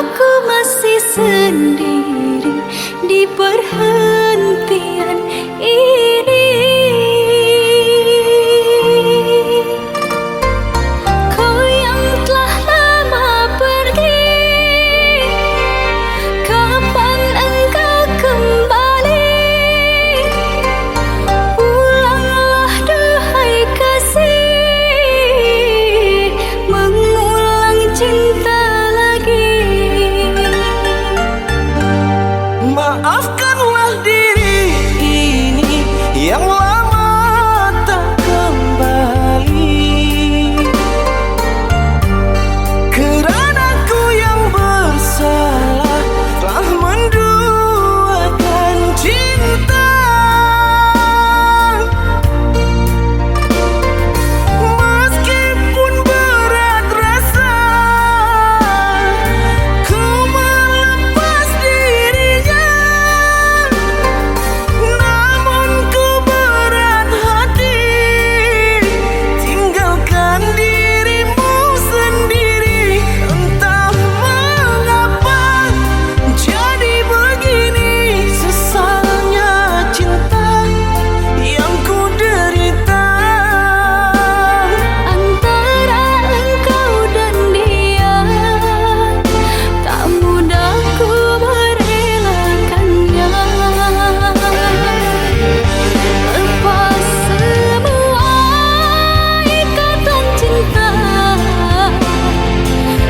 aku masih sendiri di perhentian ini. Kau yang telah lama pergi, kapan engkau kembali? Pulanglah duhai kasih, mengulang cinta lagi. Maafkanlah diri ini yang lama tak kembali, kerana ku yang bersalah telah menduakan cinta. Meskipun berat rasa ku melepas dirinya, namun ku berat hati tinggalkan dirimu sendiri. Entah mengapa jadi begini, sesalnya cinta yang ku derita. Antara engkau dan dia, tak mudah ku merelakannya. Lepas semua ikatan cinta,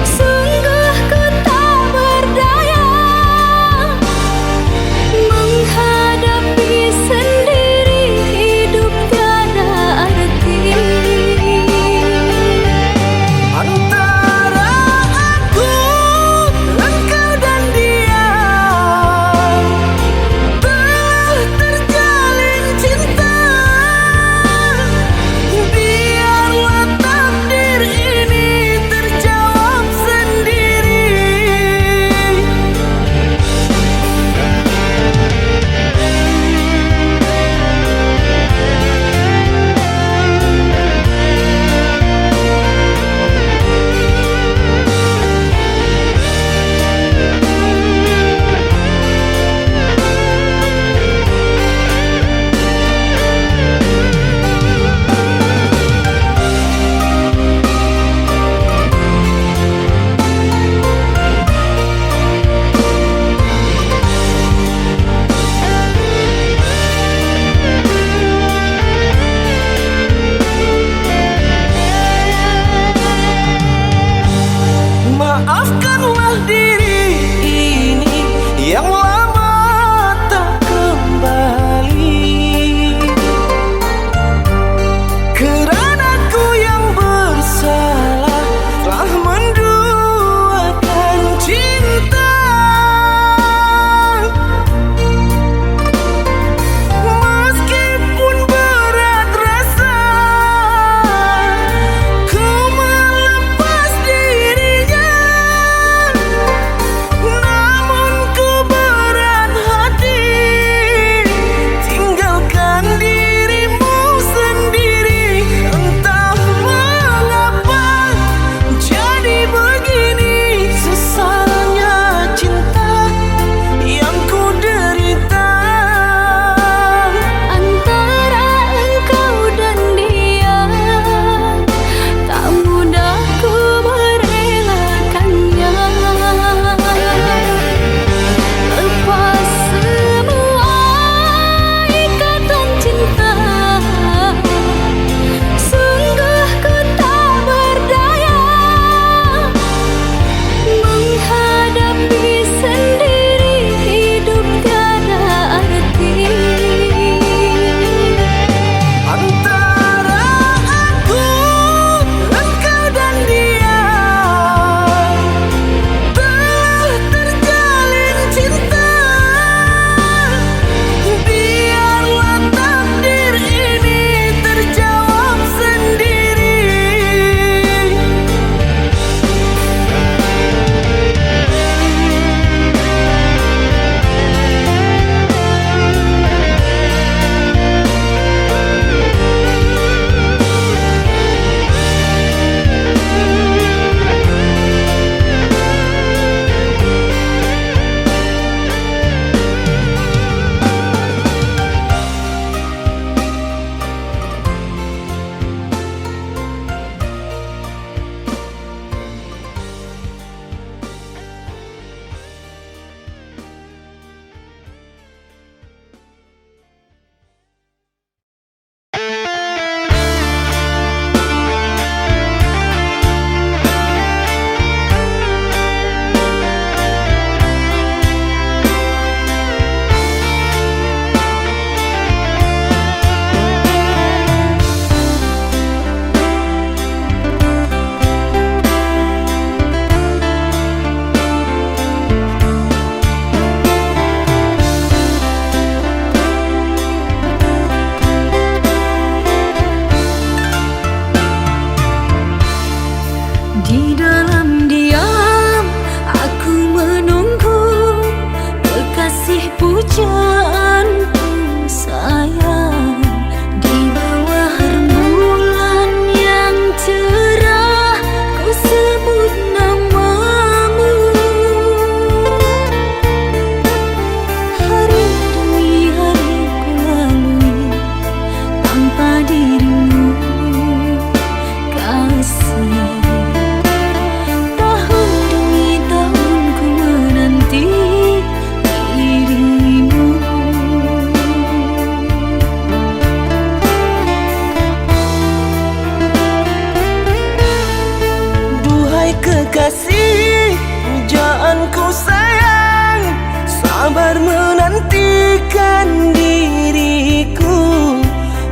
sungguh ku tak berdaya menghadapi sendiri hidup tiada arti. Antara aku, engkau dan dia telah terjalin cinta. Biarlah takdir ini terjawab sendiri. Maafkanlah diri ini yang lama tak kembali, kerana ku yang bersalah telah menduakan cinta. Meskipun berat rasa ku melepas dirinya, dalam diam aku menunggu kekasih pujaanku sayang. Di bawah rembulan yang cerah ku sebut namamu. Hari demi hari ku lalui tanpa dirimu kasih. Tahun demi tahun ku menanti dirimu. Duhai kekasih, pujaanku sayang, sabar menantikan diriku.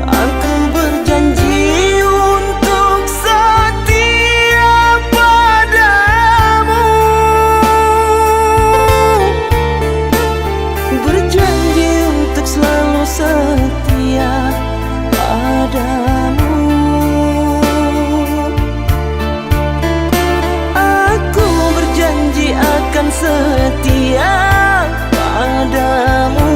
Aku berjanji untuk setia padamu. Berjanji untuk selalu setia padamu. Aku berjanji akan setia padamu.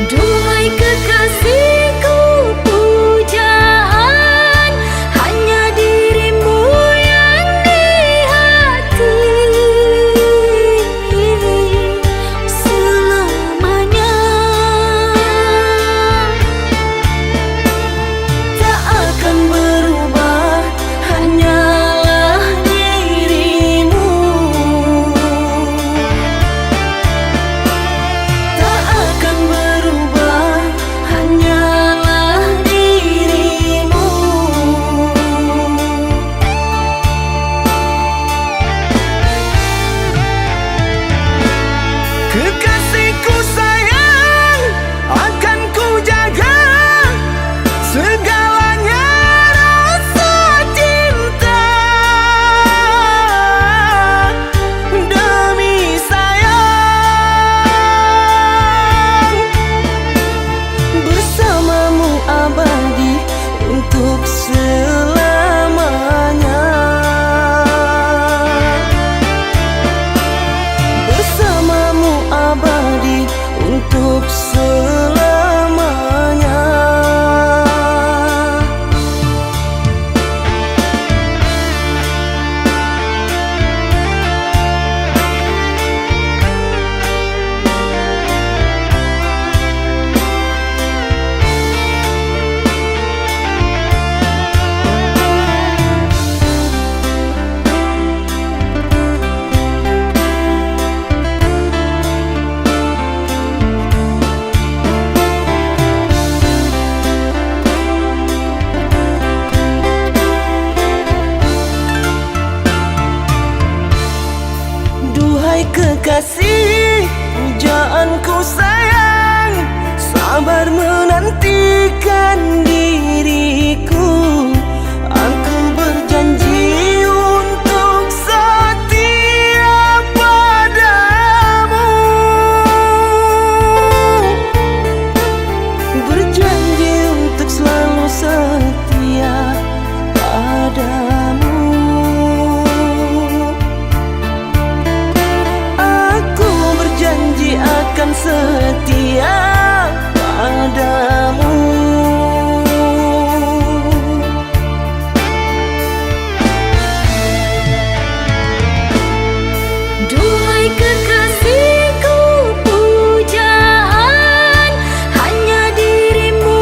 Duhai kekasihku, pujaan hanya dirimu yang di hati selamanya. Tak akan berubah, hanyalah dirimu. Tak akan berubah, hanyalah dirimu. Kekasihku sayang, akan ku jaga segalanya rasa cinta. Demi sayang, bersamamu abadi untuk selamanya. Bersamamu abadi untuk selamanya. Duhai kekasih, pujaanku sayang, sabar menantikan diriku. Aku berjanji untuk setia padamu. Berjanji untuk selalu setia padamu. Aku berjanji akan setia padamu. Duhai kekasihku, pujaan hanya dirimu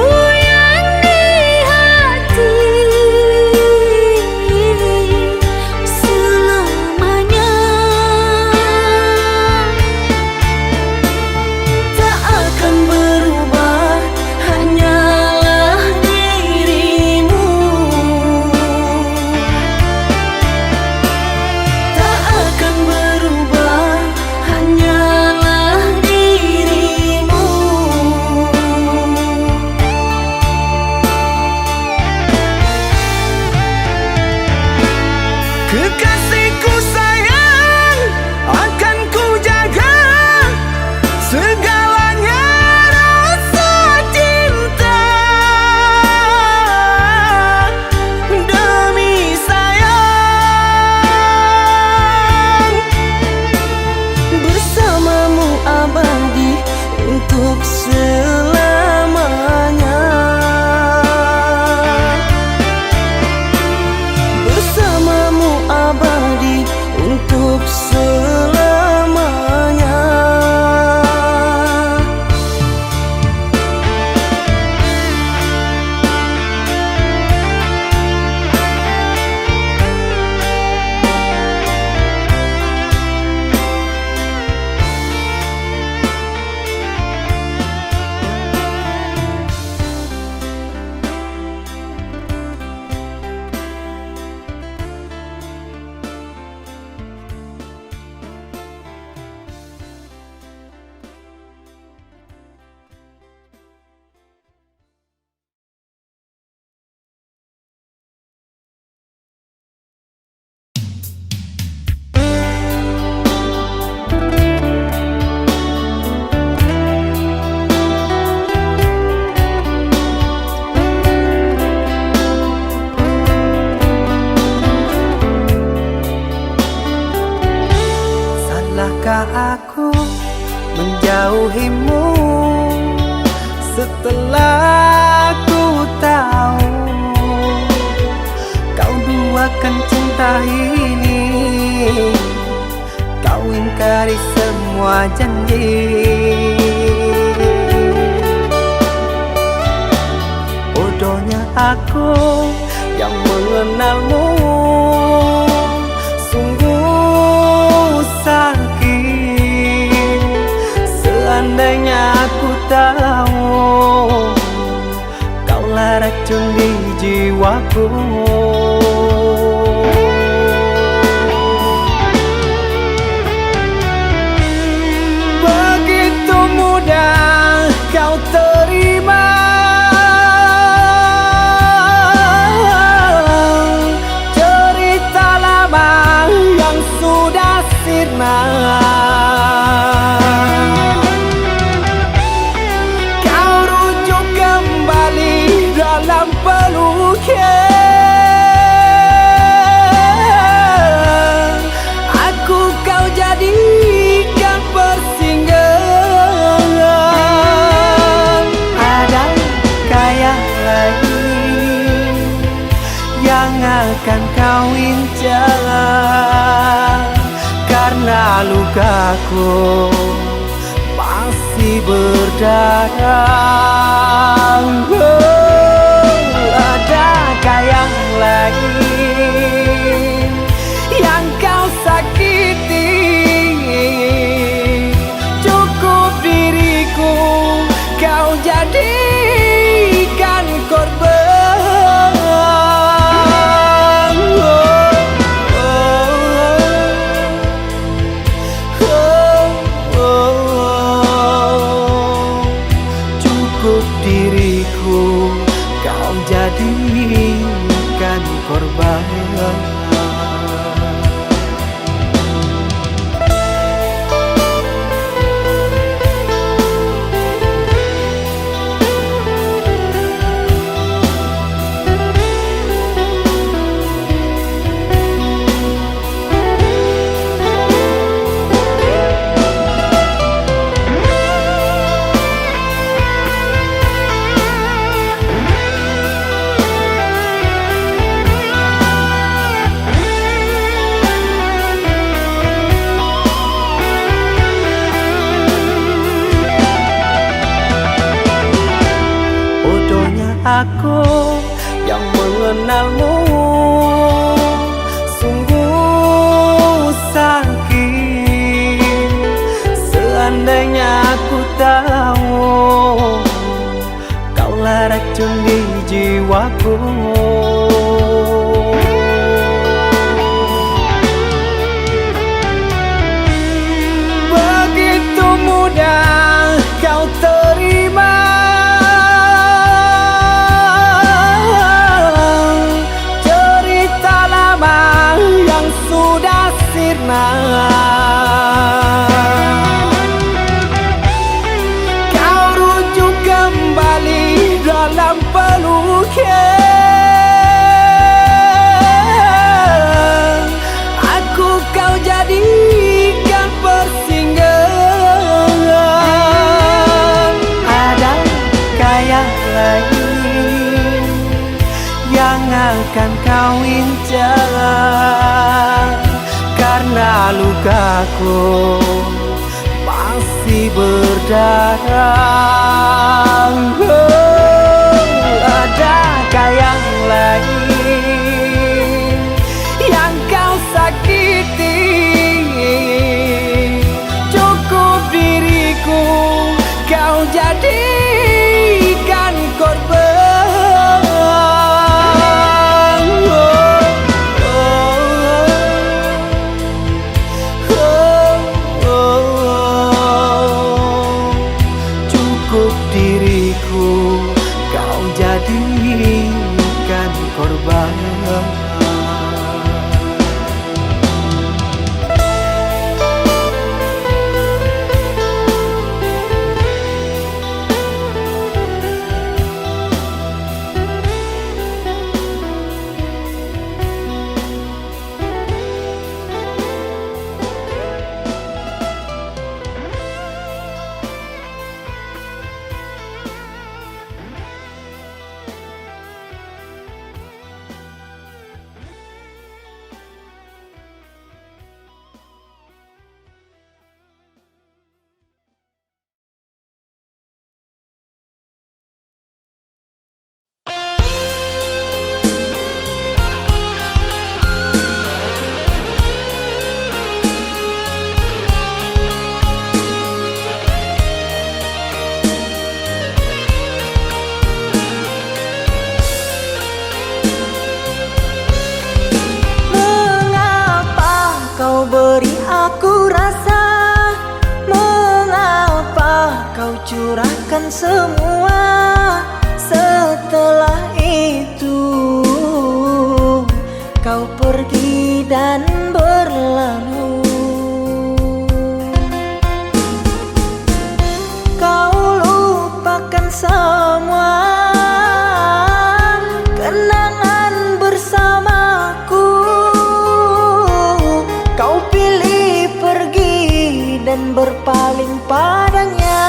Setelah ku tahu kau duakan cinta ini, kau ingkari semua janji. Bodohnya aku yang mengenalmu, sungguh sakit. Seandainya aku tahu kaulah racun di jiwaku. Begitu mudah kau terima cerita lama yang sudah sirna. Kau rujuk kembali dalam peluknya. Aku kau jadikan persinggahan. Adakah yang lain yang akan kau incar? Karena lukaku masih berdarah. Adakah yang lain yang kau sakiti? Cukup diriku kau jadikan korban. Cukup diriku kau jadikan korban. Aku yang mengenalmu, sungguh sakit. Seandainya aku tahu kaulah racun di jiwaku. Begitu mudah kau terima sudah sirna. Kau rujuk kembali dalam peluknya. Aku kau jadikan persinggahan. Adakah yang lain yang akan kau incar? Karena lukaku masih berdarah. Adakah yang lain yang kau sakiti? Cukup diriku kau jadikan korban. Cukup diri curahkan semua. Setelah itu kau pergi dan berlalu. Kau lupakan semua kenangan bersamaku. Kau pilih pergi dan berpaling padanya.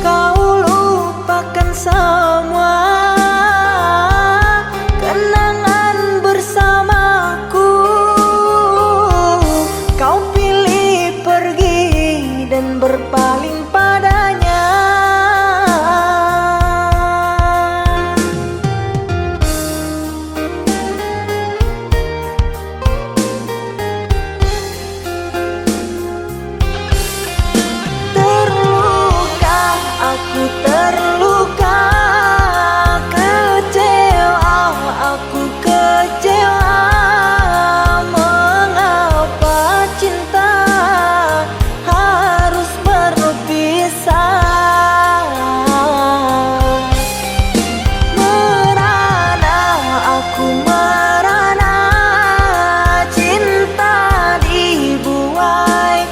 Kau lupakan semua kenangan bersamaku. Kau pilih pergi dan berpaling padanya. Terluka, aku terluka, kecewa, aku kecewa. Mengapa cinta harus berpisah? Merana, aku merana, cinta dibuai,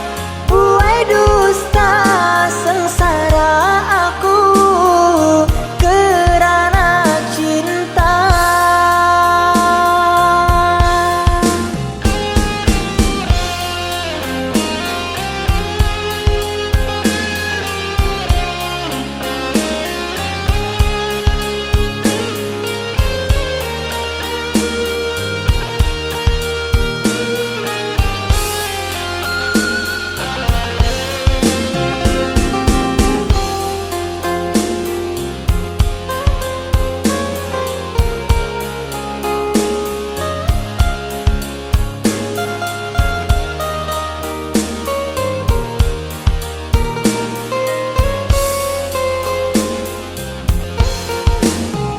buai dusta. Sengsara aku kerana cinta.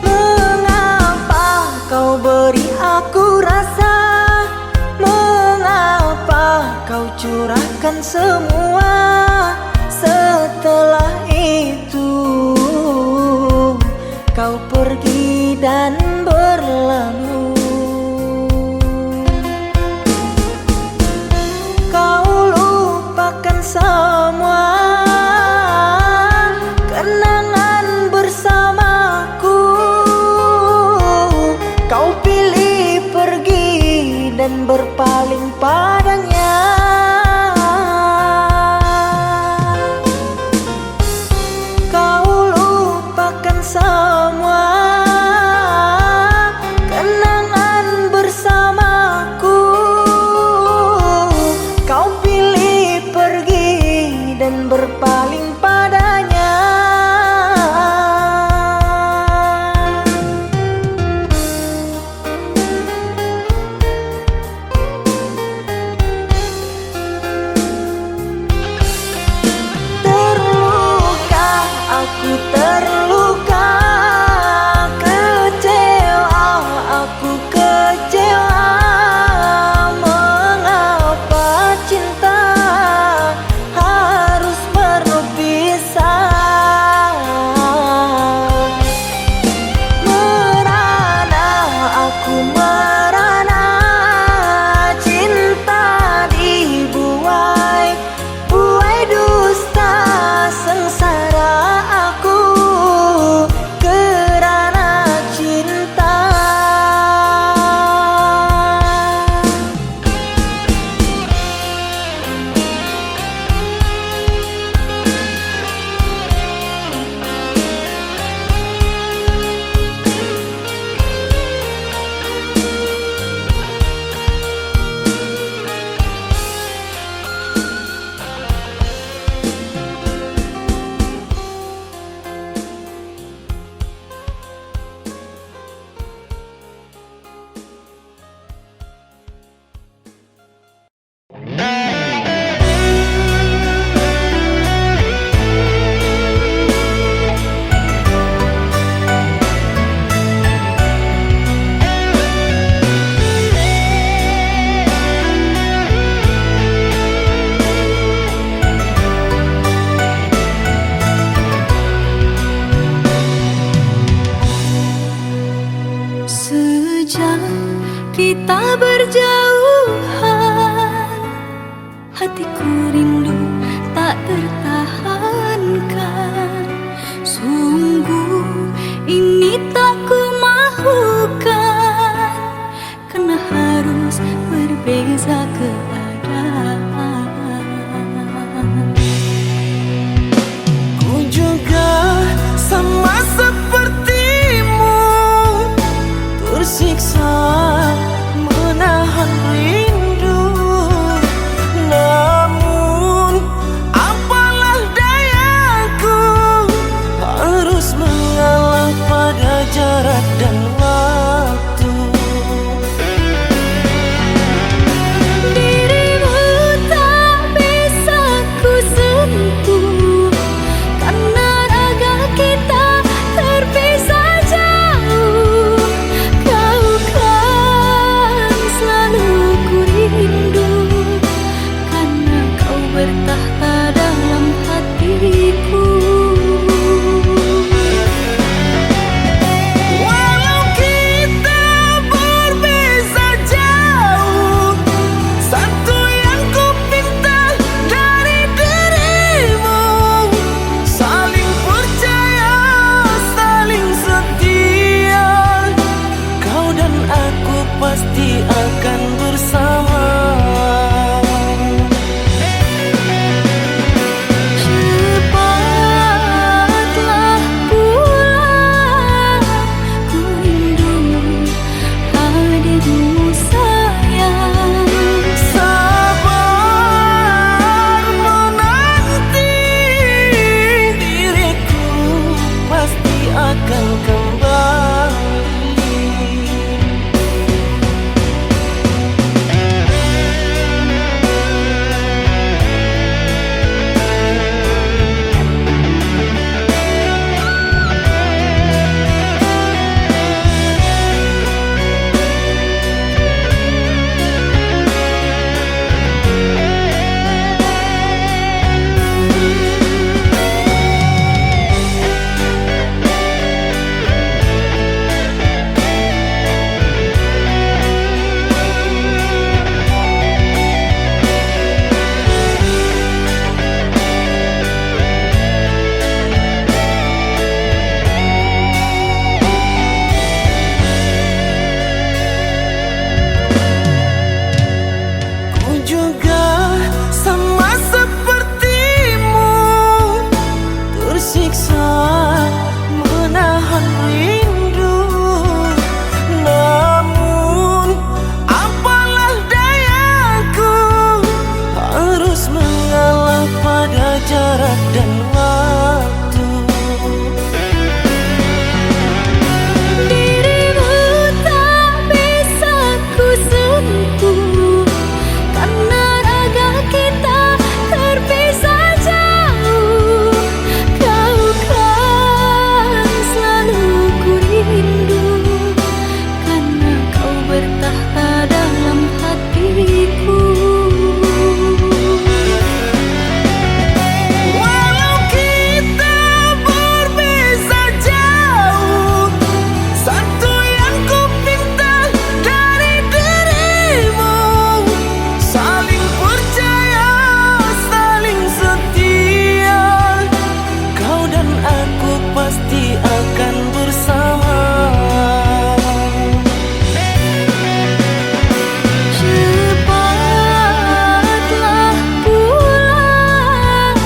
Mengapa kau beri aku rasa? Mengapa kau curahkan semua? Setelah itu kau pergi dan berlalu. Kau lupakan semua kenangan bersamaku. Kau pilih pergi dan berpaling padanya. Kau lupakan semua kenangan bersamaku. Kau pilih pergi dan berpaling padanya. Terluka, aku terluka, kecewa, aku kecewa. Mengapa cinta harus tempat dan waktu. Dirimu tak bisa ku sentuh, karena raga kita terpisah jauh. Kau kan selalu ku rindu, karena kau bertahta dalam hatiku. Walau kita berbeza jauh, satu yang ku pinta dari dirimu, saling percaya, saling setia. Kau dan aku pasti akan bersama. Cepatlah pulang,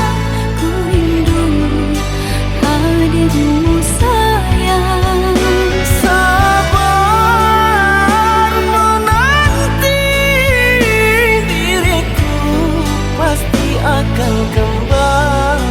ku rindu hadirmu sayang. Sabar menanti, diriku pasti akan kembali.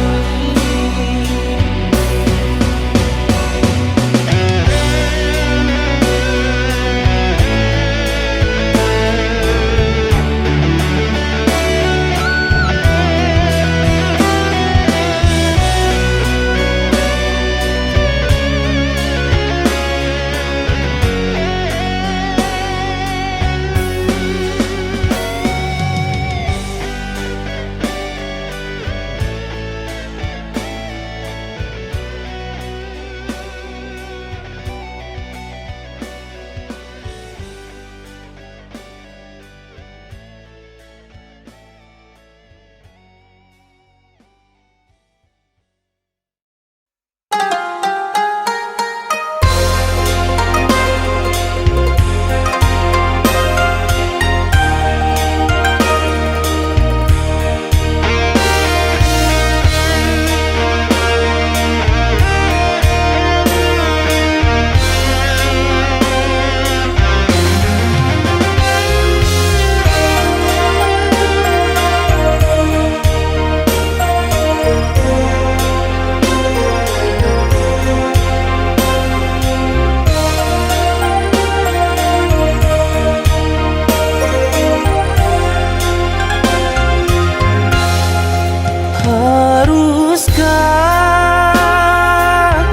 Haruskah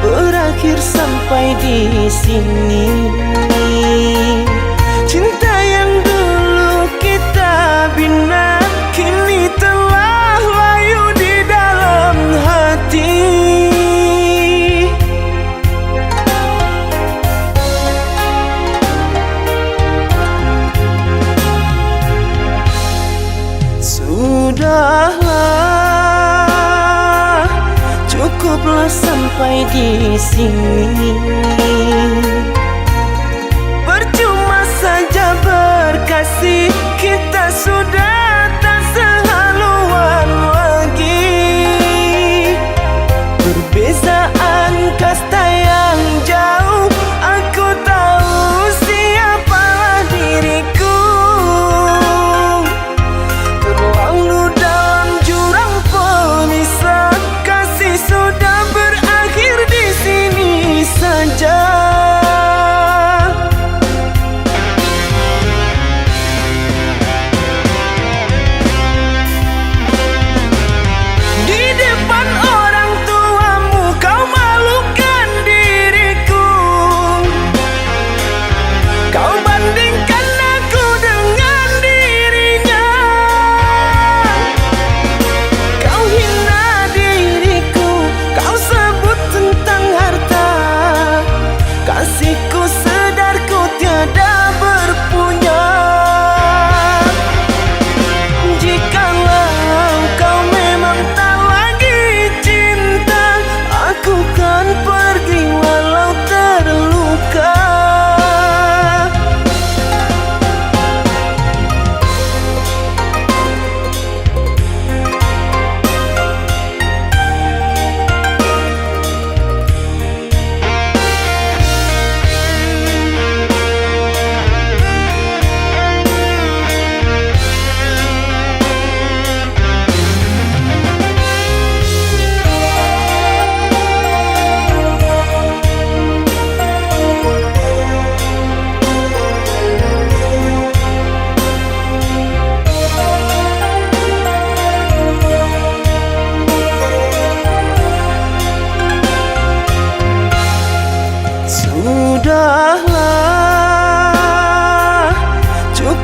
berakhir sampai di sini? Cinta yang dulu kita bina kini telah layu di dalam hati. Sudahlah, cukuplah sampai di sini. Percuma saja berkasih, kita sudah tak sehaluan lagi. Perbezaan kasta yang jauh, aku tahu siapalah diriku. Terlalu dalam jurang pemisah, kasih sudah berakhir di sini saja.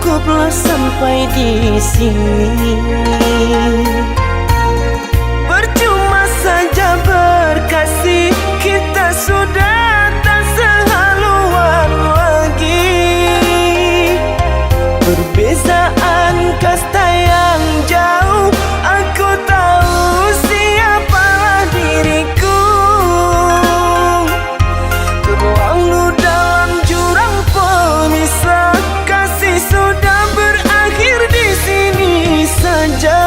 cukuplah sampai di sini. Percuma saja berkasih, kita sudah tak sehaluan lagi. Perbezaan kasta yang jauh, aku tahu siapalah diriku. Terlalu dalam jurang pemisah, kasih sudah berakhir di sini saja.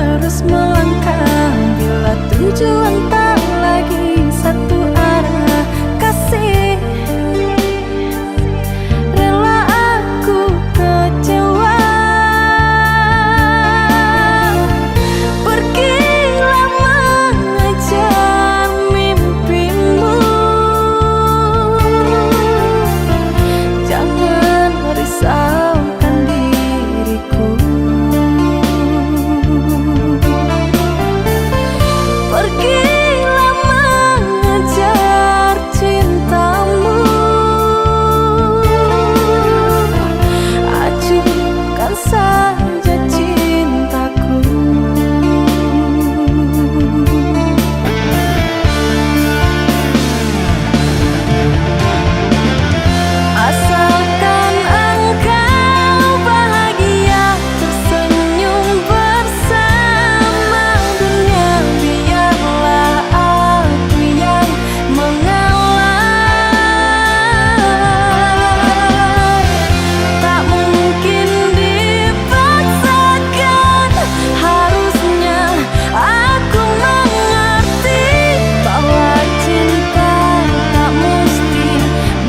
harus melangkah bila tujuan tak lagi satu arah. Kasih rela aku kecewa. Pergilah mengejar mimpimu, jangan risaukan diriku. Pergilah mengejar cintamu, acuhkan saja cintaku. Asalkan engkau bahagia tersenyum bersama dunia, biarlah aku yang mengalah. Tak mungkin dipaksakan, harusnya aku mengerti bahwa cinta tak mesti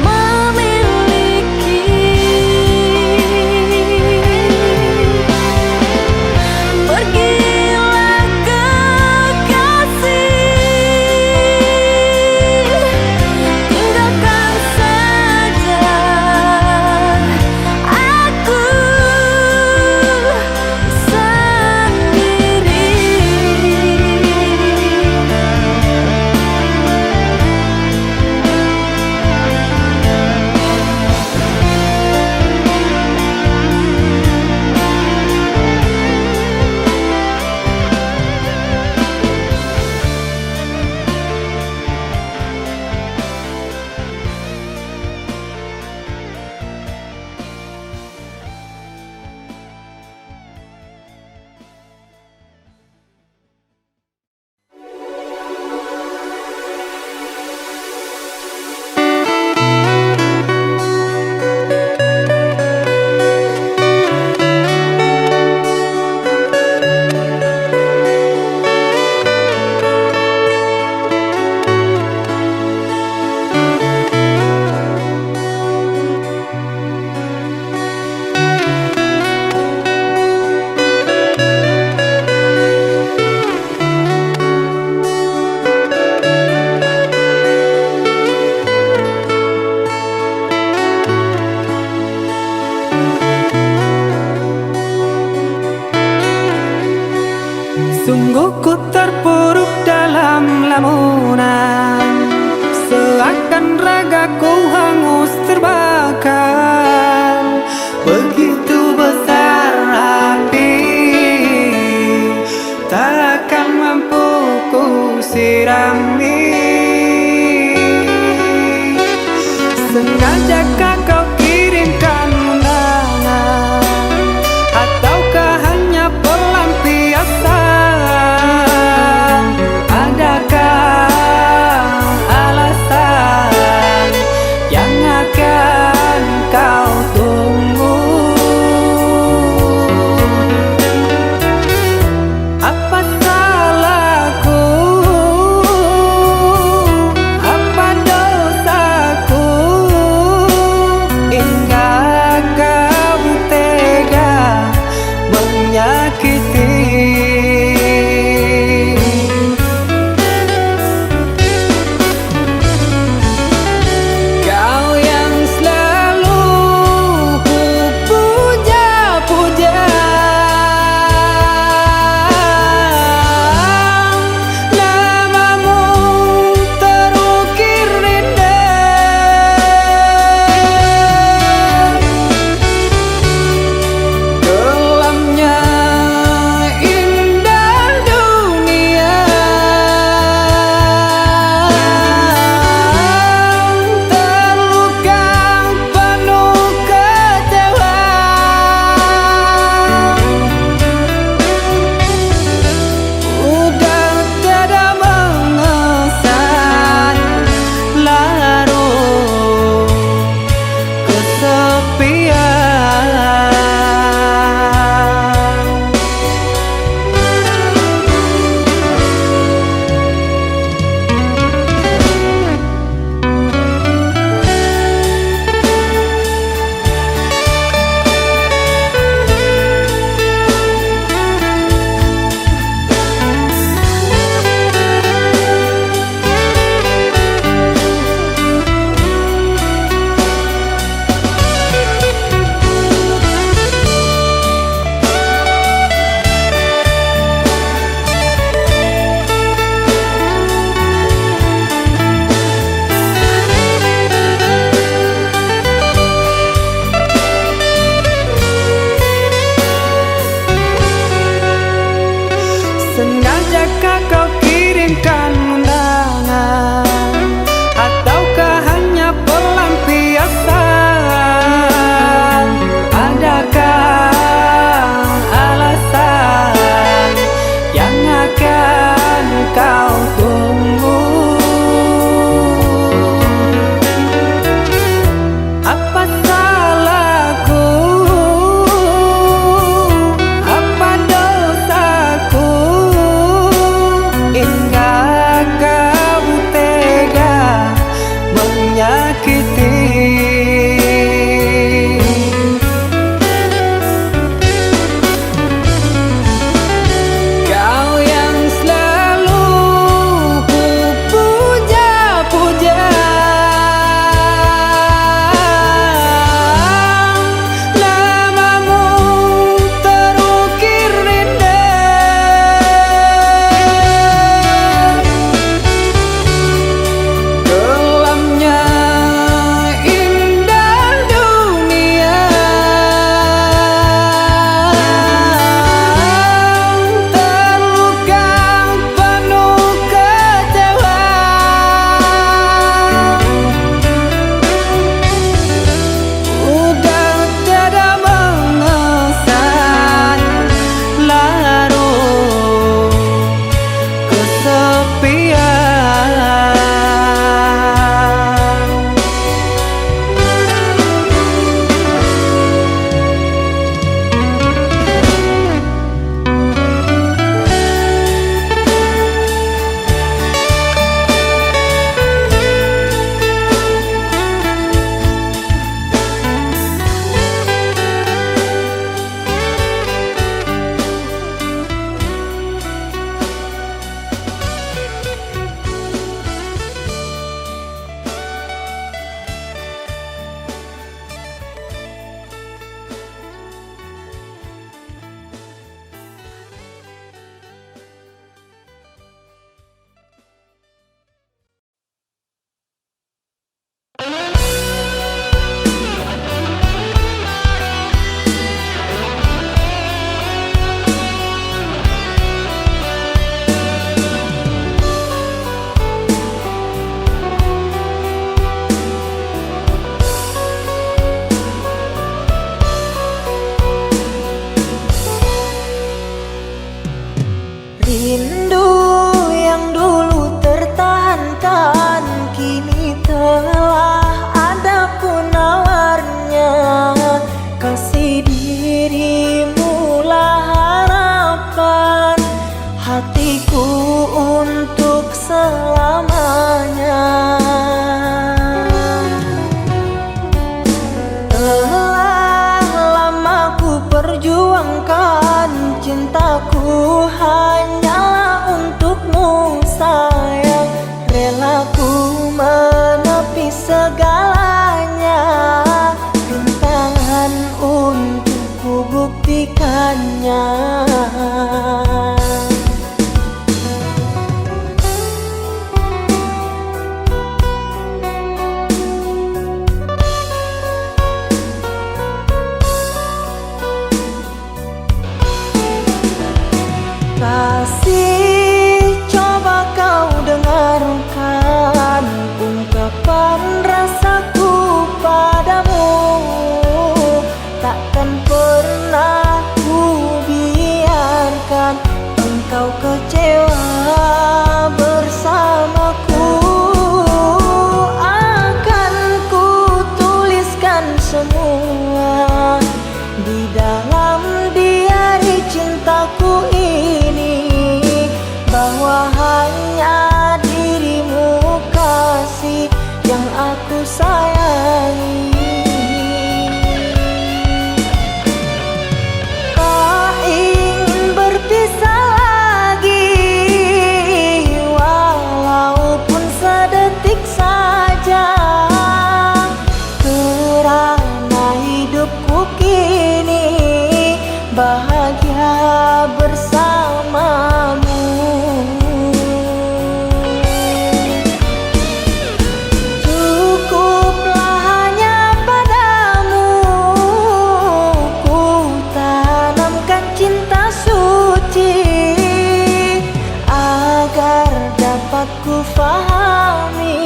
memiliki. Pergilah kekasih, tinggalkan saja aku sendiri. Sungguh ku terpuruk dalam lamunan, seakan ragaku hangus terbakar. Begitu besar api, takkan mampu ku sirami. Sengajakah kau kirimkan undangan, ataukah hanya pelampiasan? Adakah alasan yang akan kau tunggu? Apa salahku? Apa dosaku? Sengajakah kau kirimkan undangan, ataukah hanya pelampiasan? Adakah alasan yang akan kau tunggu? Apa salahku? Apa dosaku? Hingga kau tega menyakiti. Kau yang selalu ku puja-puja, namamu terukir indah. Kelamnya indah dunia, terluka penuh kecewa. Udah tiada mengesan, larut kesepian. Rindu yang dulu tertahankan kini telah ada penawarnya. Kasih dirimu lah harapan hatiku untuk selamanya. Telah lama ku perjuangkan cintaku hanyalah untukmu sayang. Rela ku menepi segalanya, rintangan untuk ku buktikannya. Kasih, coba kau dengarkan ungkapan rasaku padamu. Takkan pernah ku biarkan engkau kecewa bersamaku. Akan ku tuliskan semua di dalam diari cintaku ini, bahwa hanya dirimu kasih yang aku sayangi. Tak ingin berpisah lagi, fahami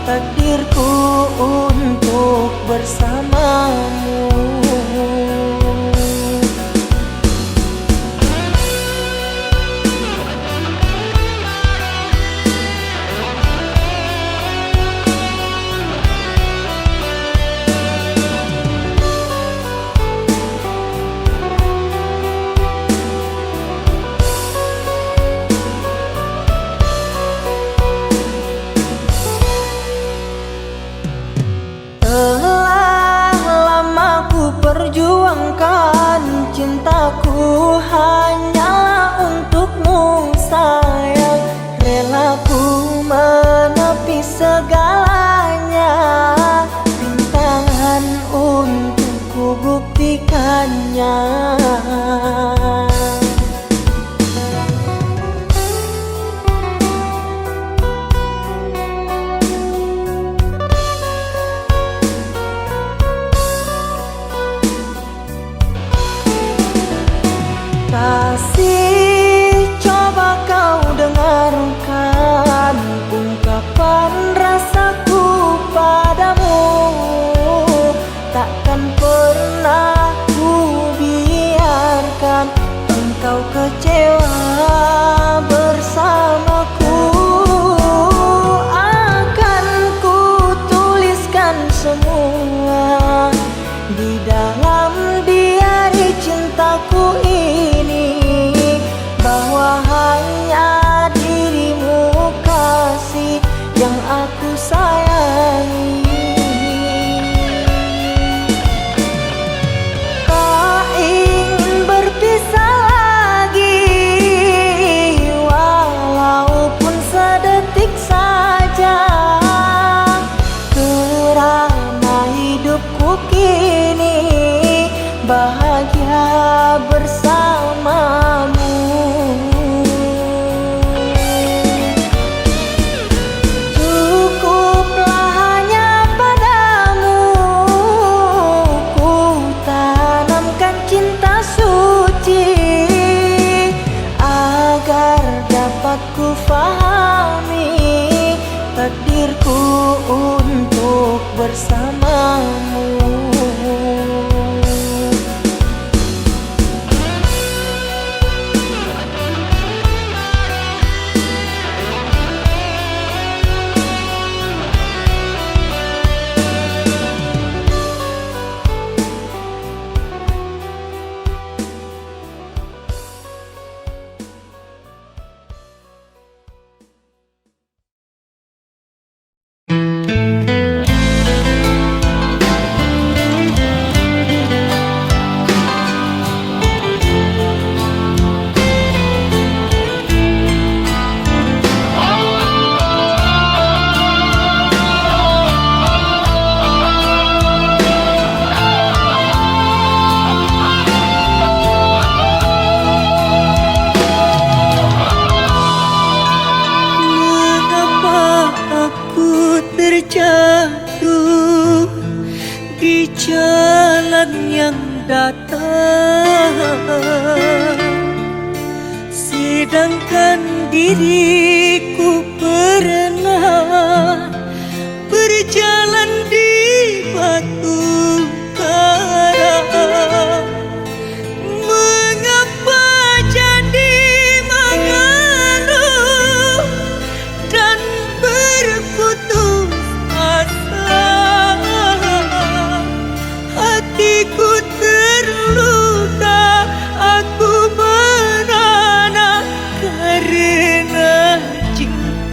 takdirku untuk bersamamu. Telah lama ku perjuangkan cintaku hanyalah untukmu sayang. Rela ku menepi segalanya, rintangan untuk ku buktikannya. Kasih, coba kau dengarkan ungkapan rasaku padamu. Takkan pernah ku biarkan engkau kecewa bersamaku. Akan ku tuliskan semua di dalam diari cintaku ini, bahwa hanya dirimu kasih yang aku sayangi. Tak ingin berpisah lagi, walaupun sedetik saja, kerana hidupku kini bahagia bersamamu. Cukuplah hanya padamu ku tanamkan cinta suci, agar dapat ku fahami takdirku untuk bersamamu. Terjatuh di jalan yang datang, sedangkan diriku pernah berjalan di batu karang. Mengapa jadi mengeluh dan berputus asa? Hatiku terluka, aku merana karena cinta.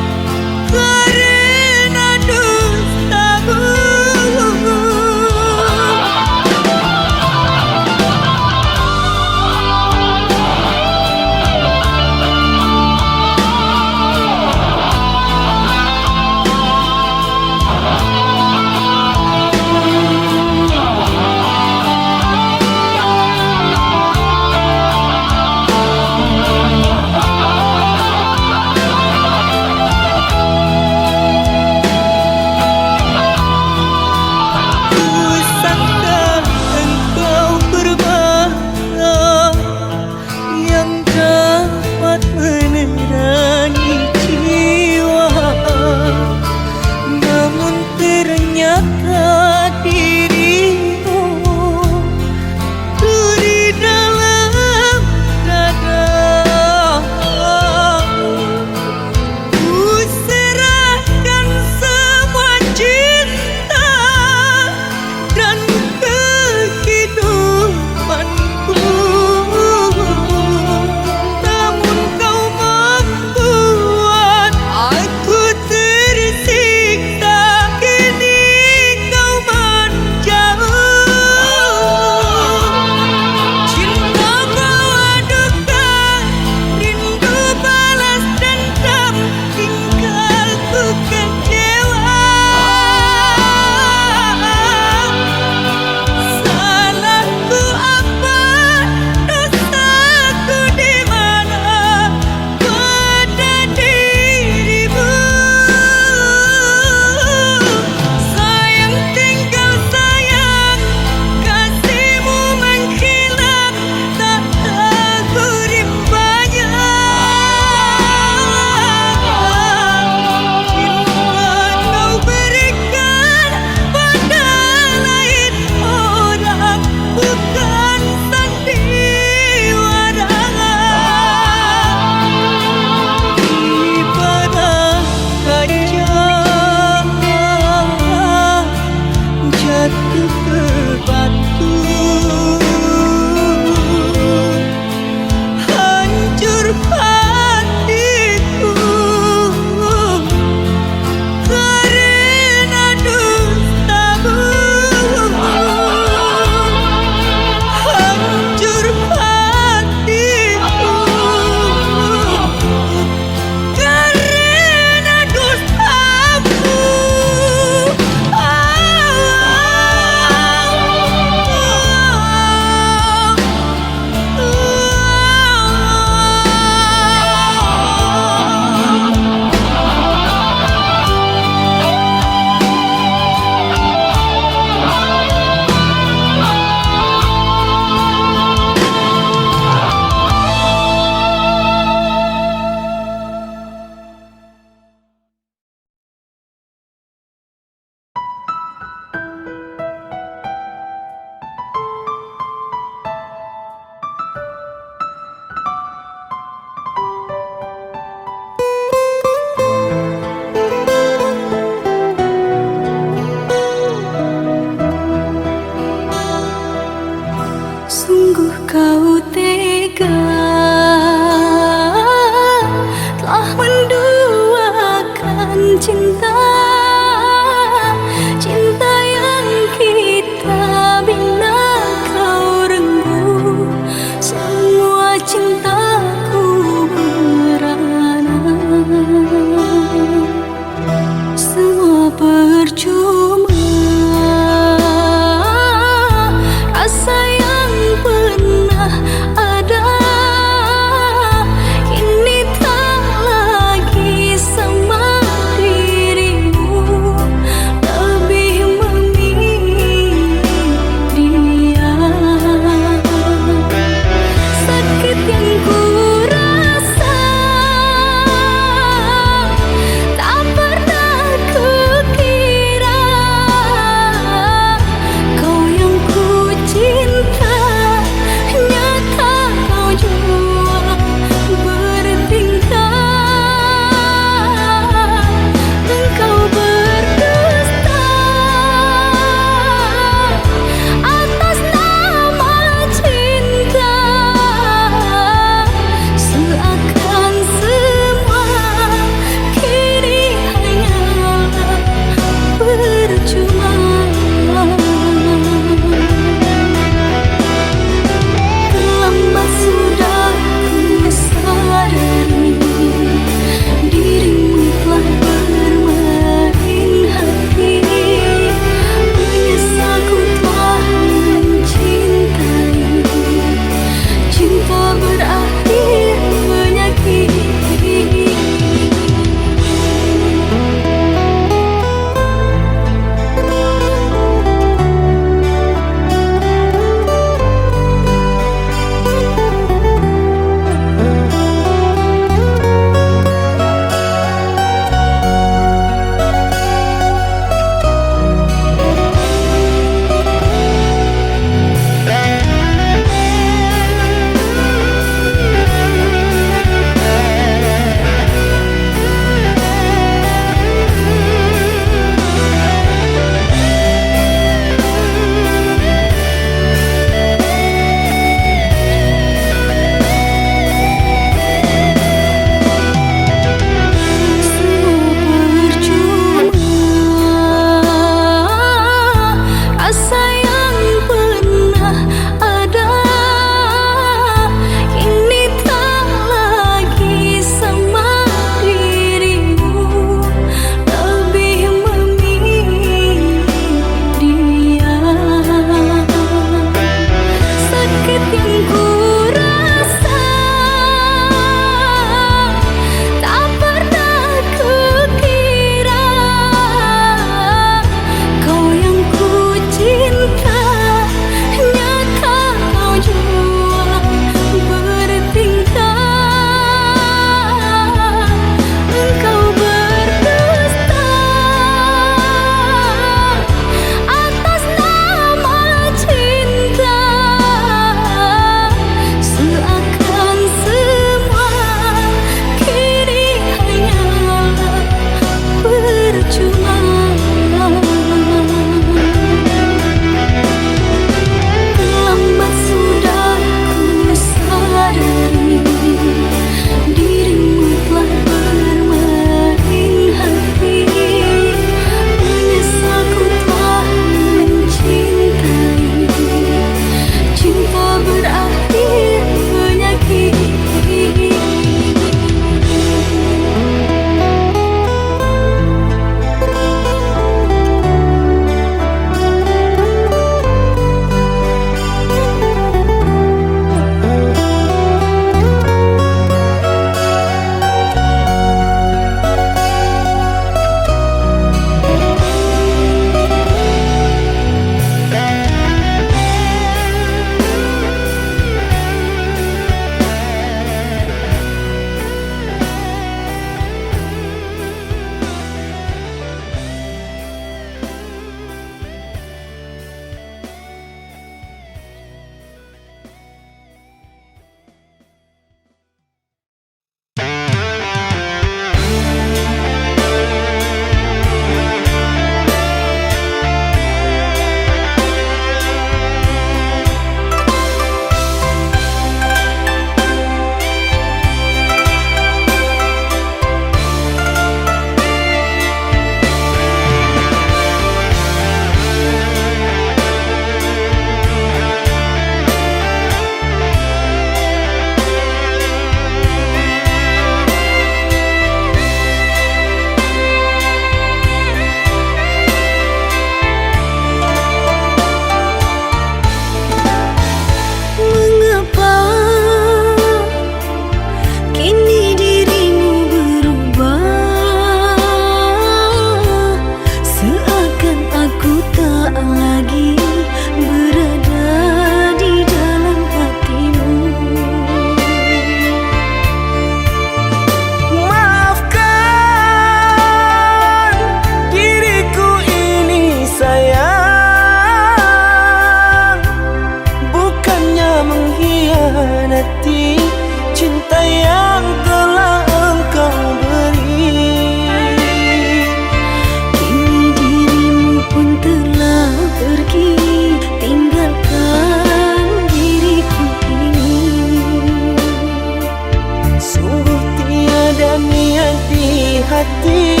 hati,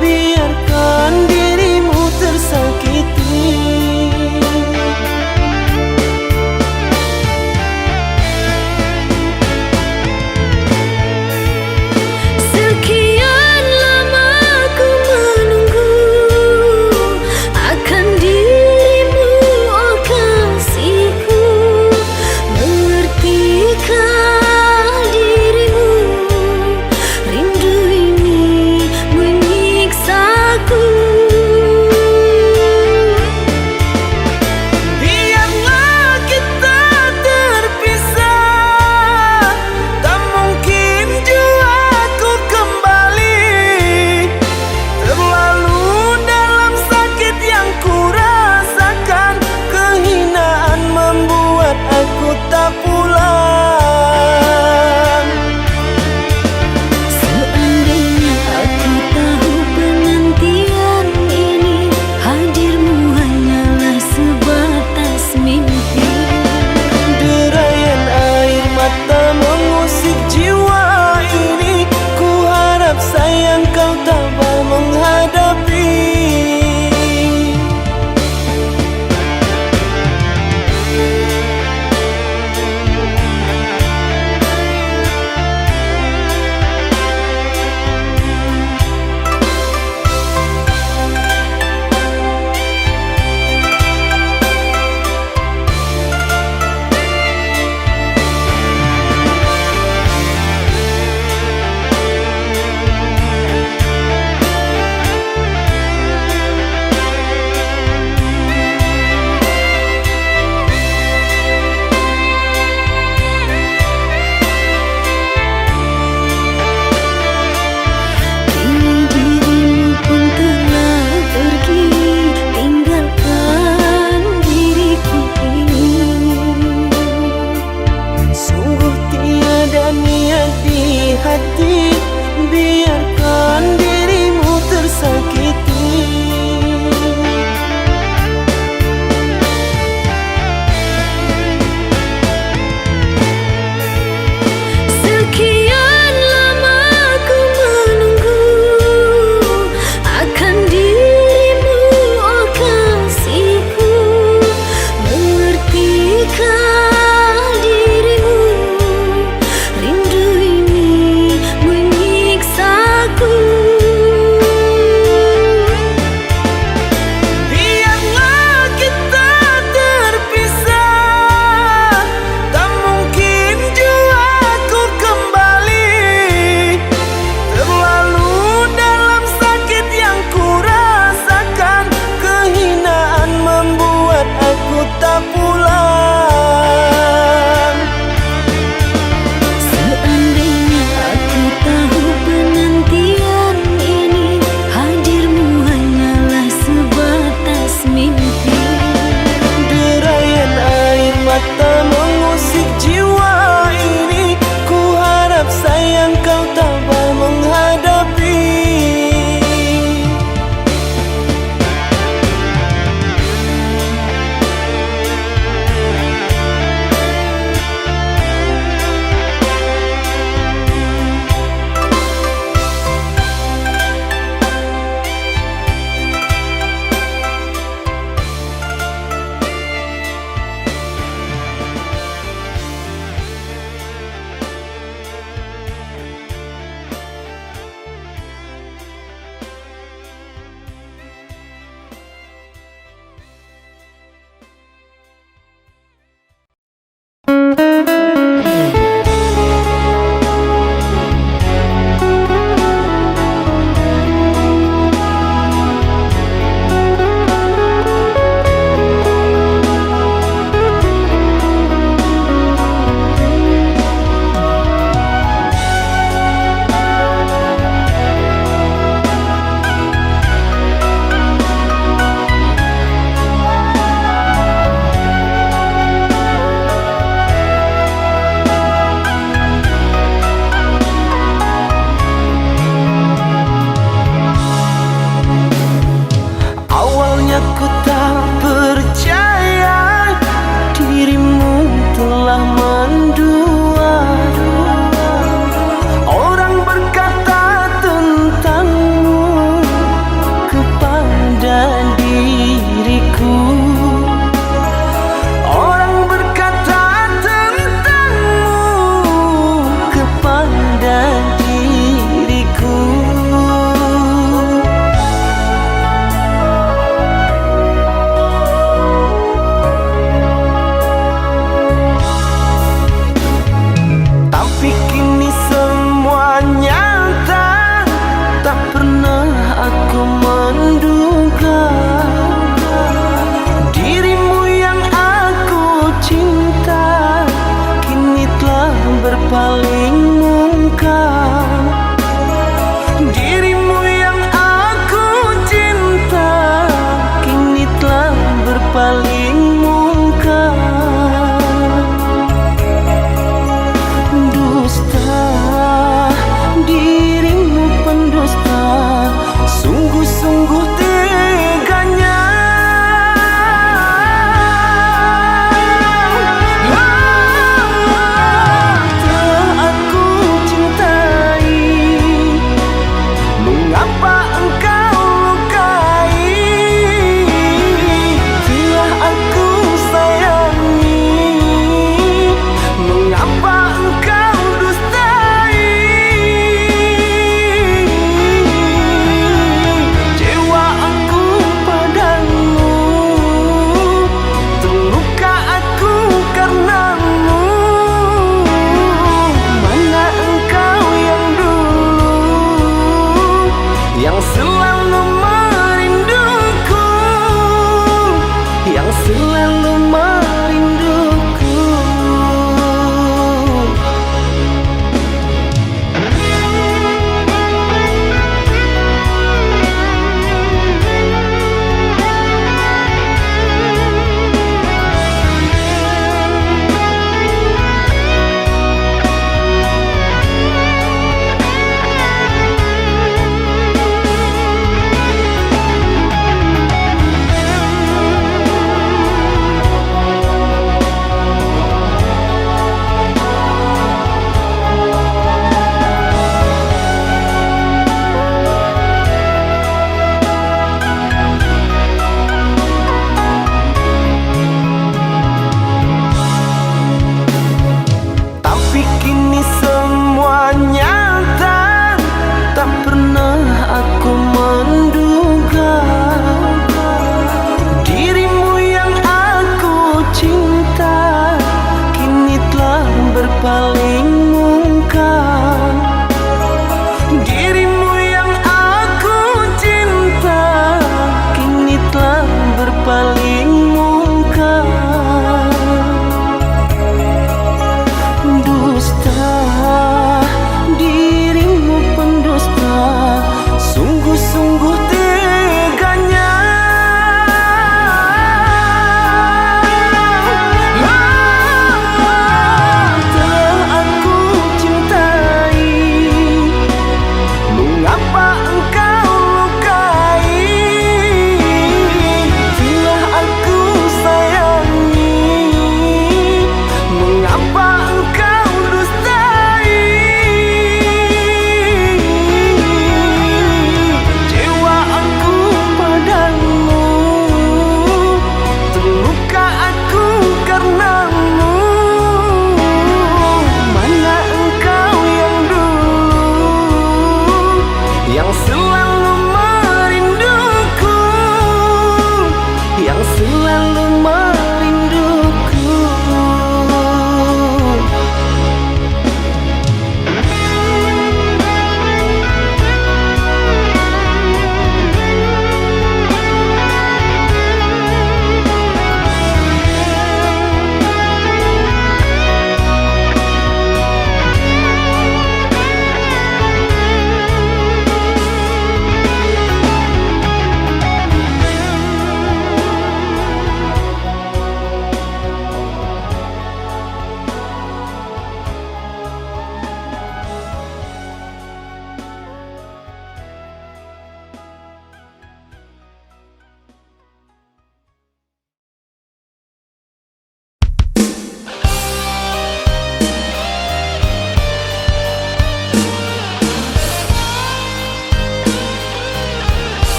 biarkan dirimu tersakiti. Sekian lama ku menunggu akan dirimu, oh kasihku. Mengertikah dirimu? Rindu ini menyiksaku.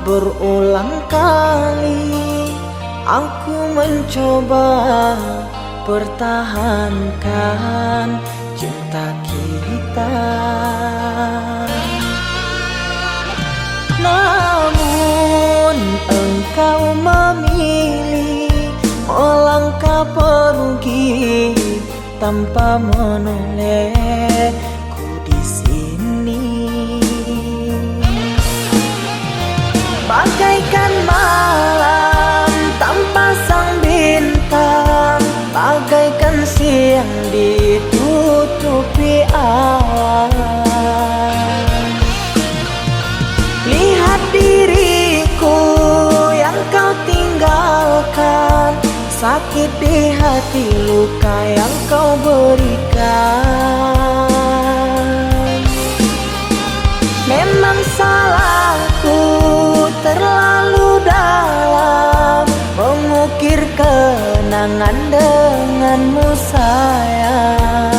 berulang kali aku mencoba pertahankan cinta kita. Namun engkau memilih melangkah pergi tanpa menolehku di sini. Bagaikan malam tanpa sang bintang, bagaikan siang ditutupi awan. Lihat diriku yang kau tinggalkan, sakit di hati, luka yang kau berikan. Memang salahku terlalu dalam mengukir kenangan denganmu sayang.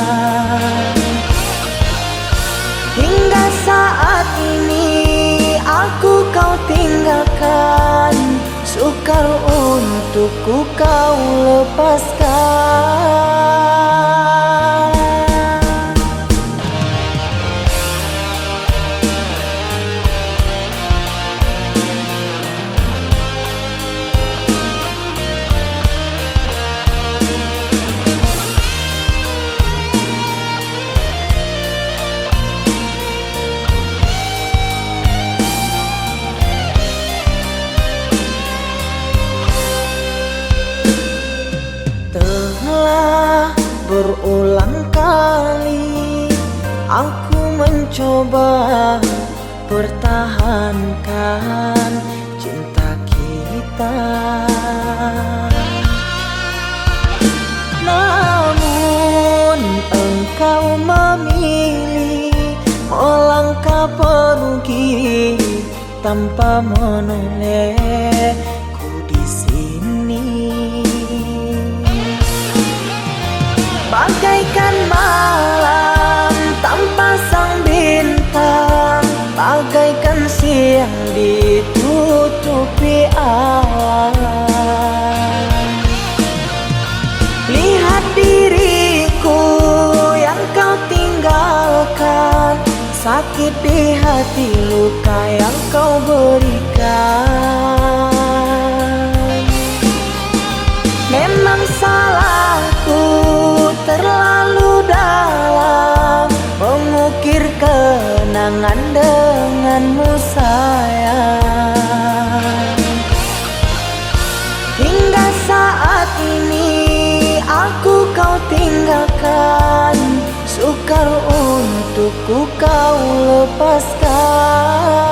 Hingga saat ini aku kau tinggalkan, sukar untukku kau lepaskan. Berulang kali aku mencoba pertahankan cinta kita. Namun engkau memilih melangkah pergi tanpa menolehku di sini. Bagaikan malam tanpa sang bintang, bagaikan siang ditutupi awan. Lihat diriku yang kau tinggalkan, sakit di hati, luka yang kau berikan. Memang salahku terlalu dalam mengukir kenangan denganmu sayang. Hingga saat ini aku kau tinggalkan, sukar untukku kau lepaskan.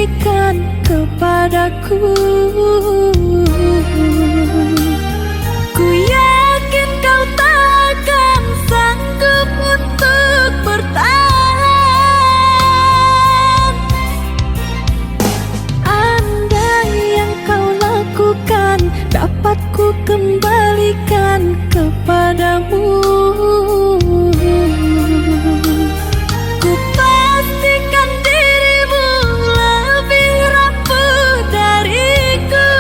berikan kepadaku. Ku yakin kau takkan sanggup untuk bertahan. Andai yang kau lakukan dapat ku kembalikan kepadamu, ku pastikan dirimu lebih rapuh dariku.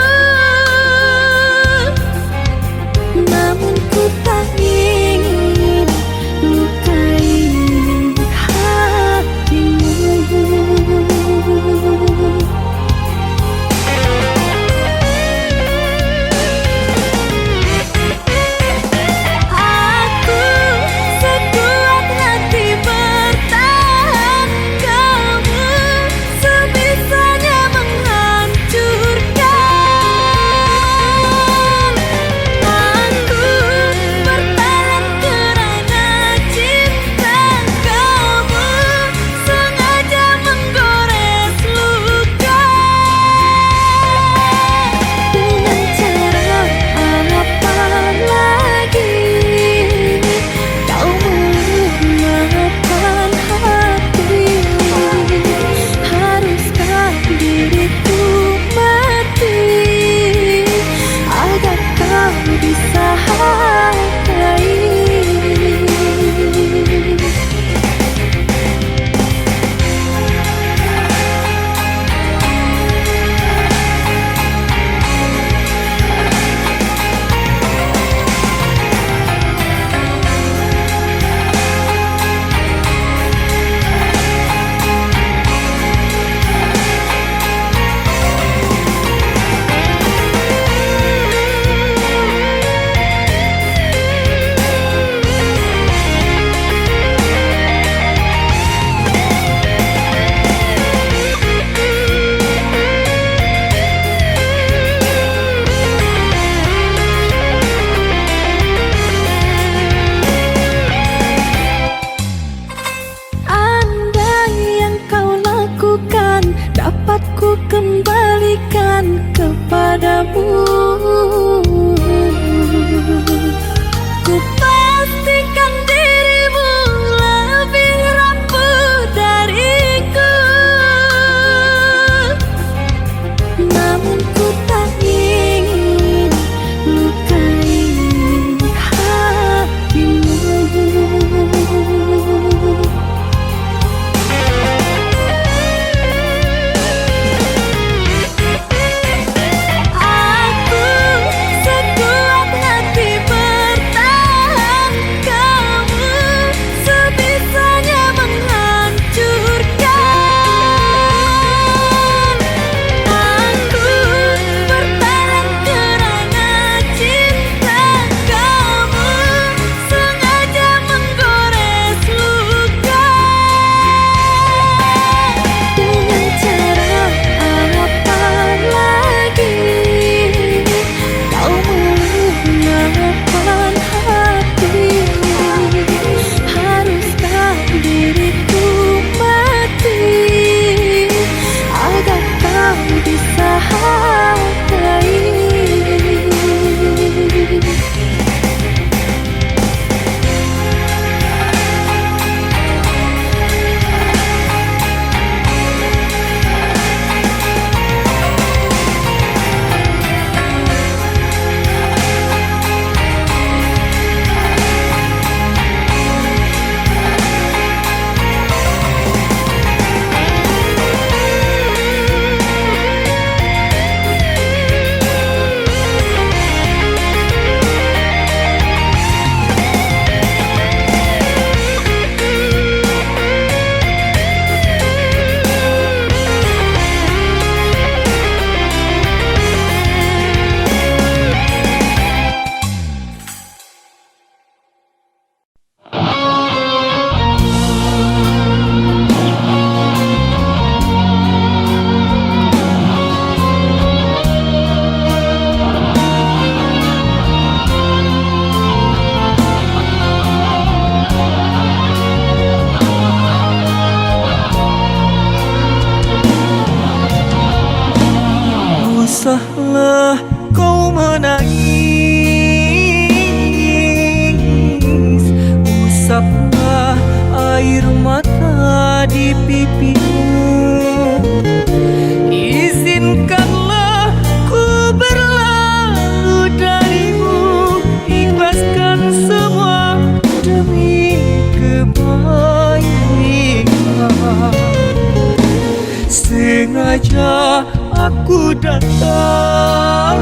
ku datang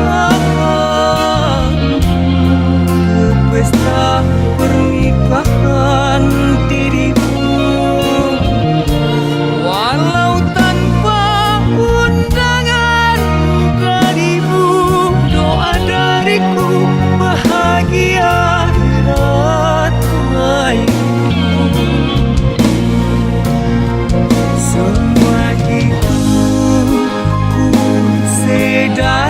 ke pesta pernikahan dirimu, walau tanpa undangan darimu. Doa dariku bahagia raihmu. Semua itu ku sedar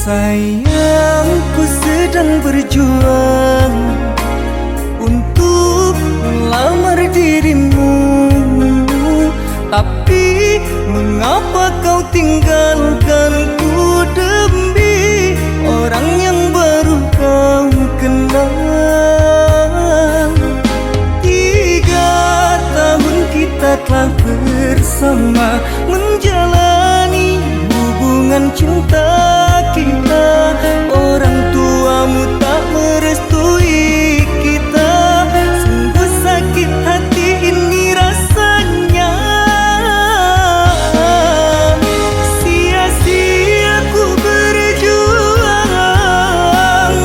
Sayangku sedang berjuang untuk melamar dirimu, tapi mengapa kau tinggalkanku demi orang yang baru kau kenal. 3 tahun kita telah bersama menjalani hubungan cinta kita. Orang tuamu tak merestui kita. Sungguh sakit hati ini rasanya. Sia-sia ku berjuang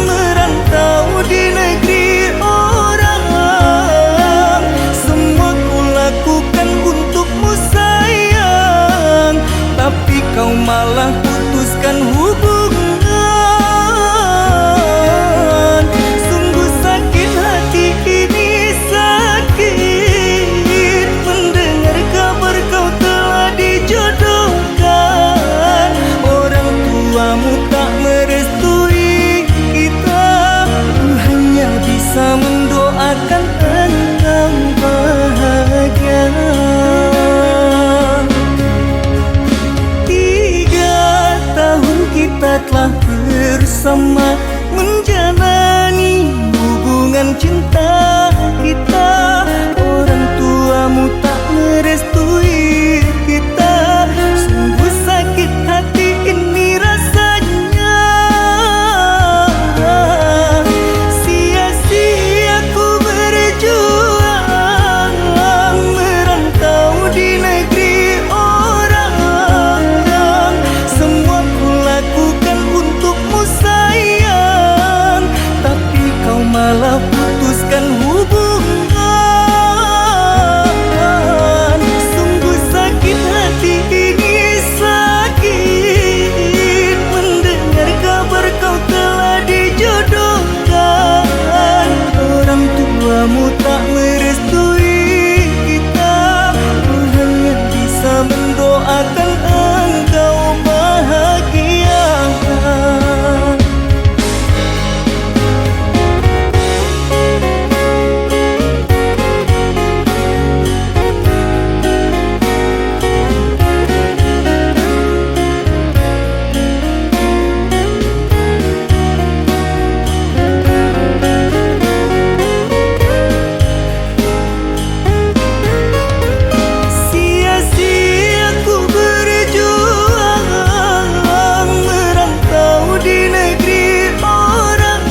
merantau di negeri orang. Semua ku lakukan untukmu sayang, tapi kau malah putuskan hubungan. Sungguh sakit hati ini, sakit mendengar kabar kau telah dijodohkan. Orang tuamu tak merestui kita. Ku hanya bisa mendoakan engkau bahagia. 3 tahun kita telah bersama menjalani hubungan cinta kita. Orang tuamu tak merestui kita. Sungguh sakit hati ini rasanya. Sia-sia ku berjuang merantau di negeri orang. Semua ku lakukan untukmu sayang, tapi kau malah putuskan hubungan. Sungguh sakit hati ini, sakit mendengar kabar kau telah dijodohkan. Orang tuamu tak merestui kita. Ku hanya bisa mendoakan engkau bahagia. Sia-sia ku berjuang merantau di negeri orang.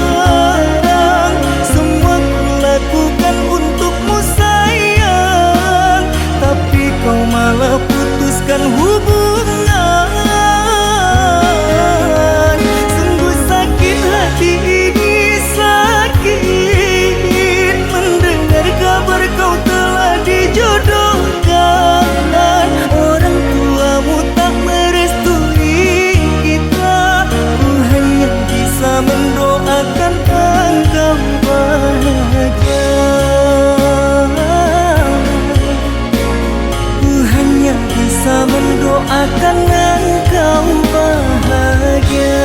Semua ku lakukan untukmu sayang, tapi kau malah putuskan hubungan. Sungguh sakit hati ini, sakit mendengar kabar kau telah dijodohkan. Orang tuamu tak merestui kita. Ku hanya bisa mendoakan engkau bahagia. Ku hanya bisa mendoakan engkau bahagia.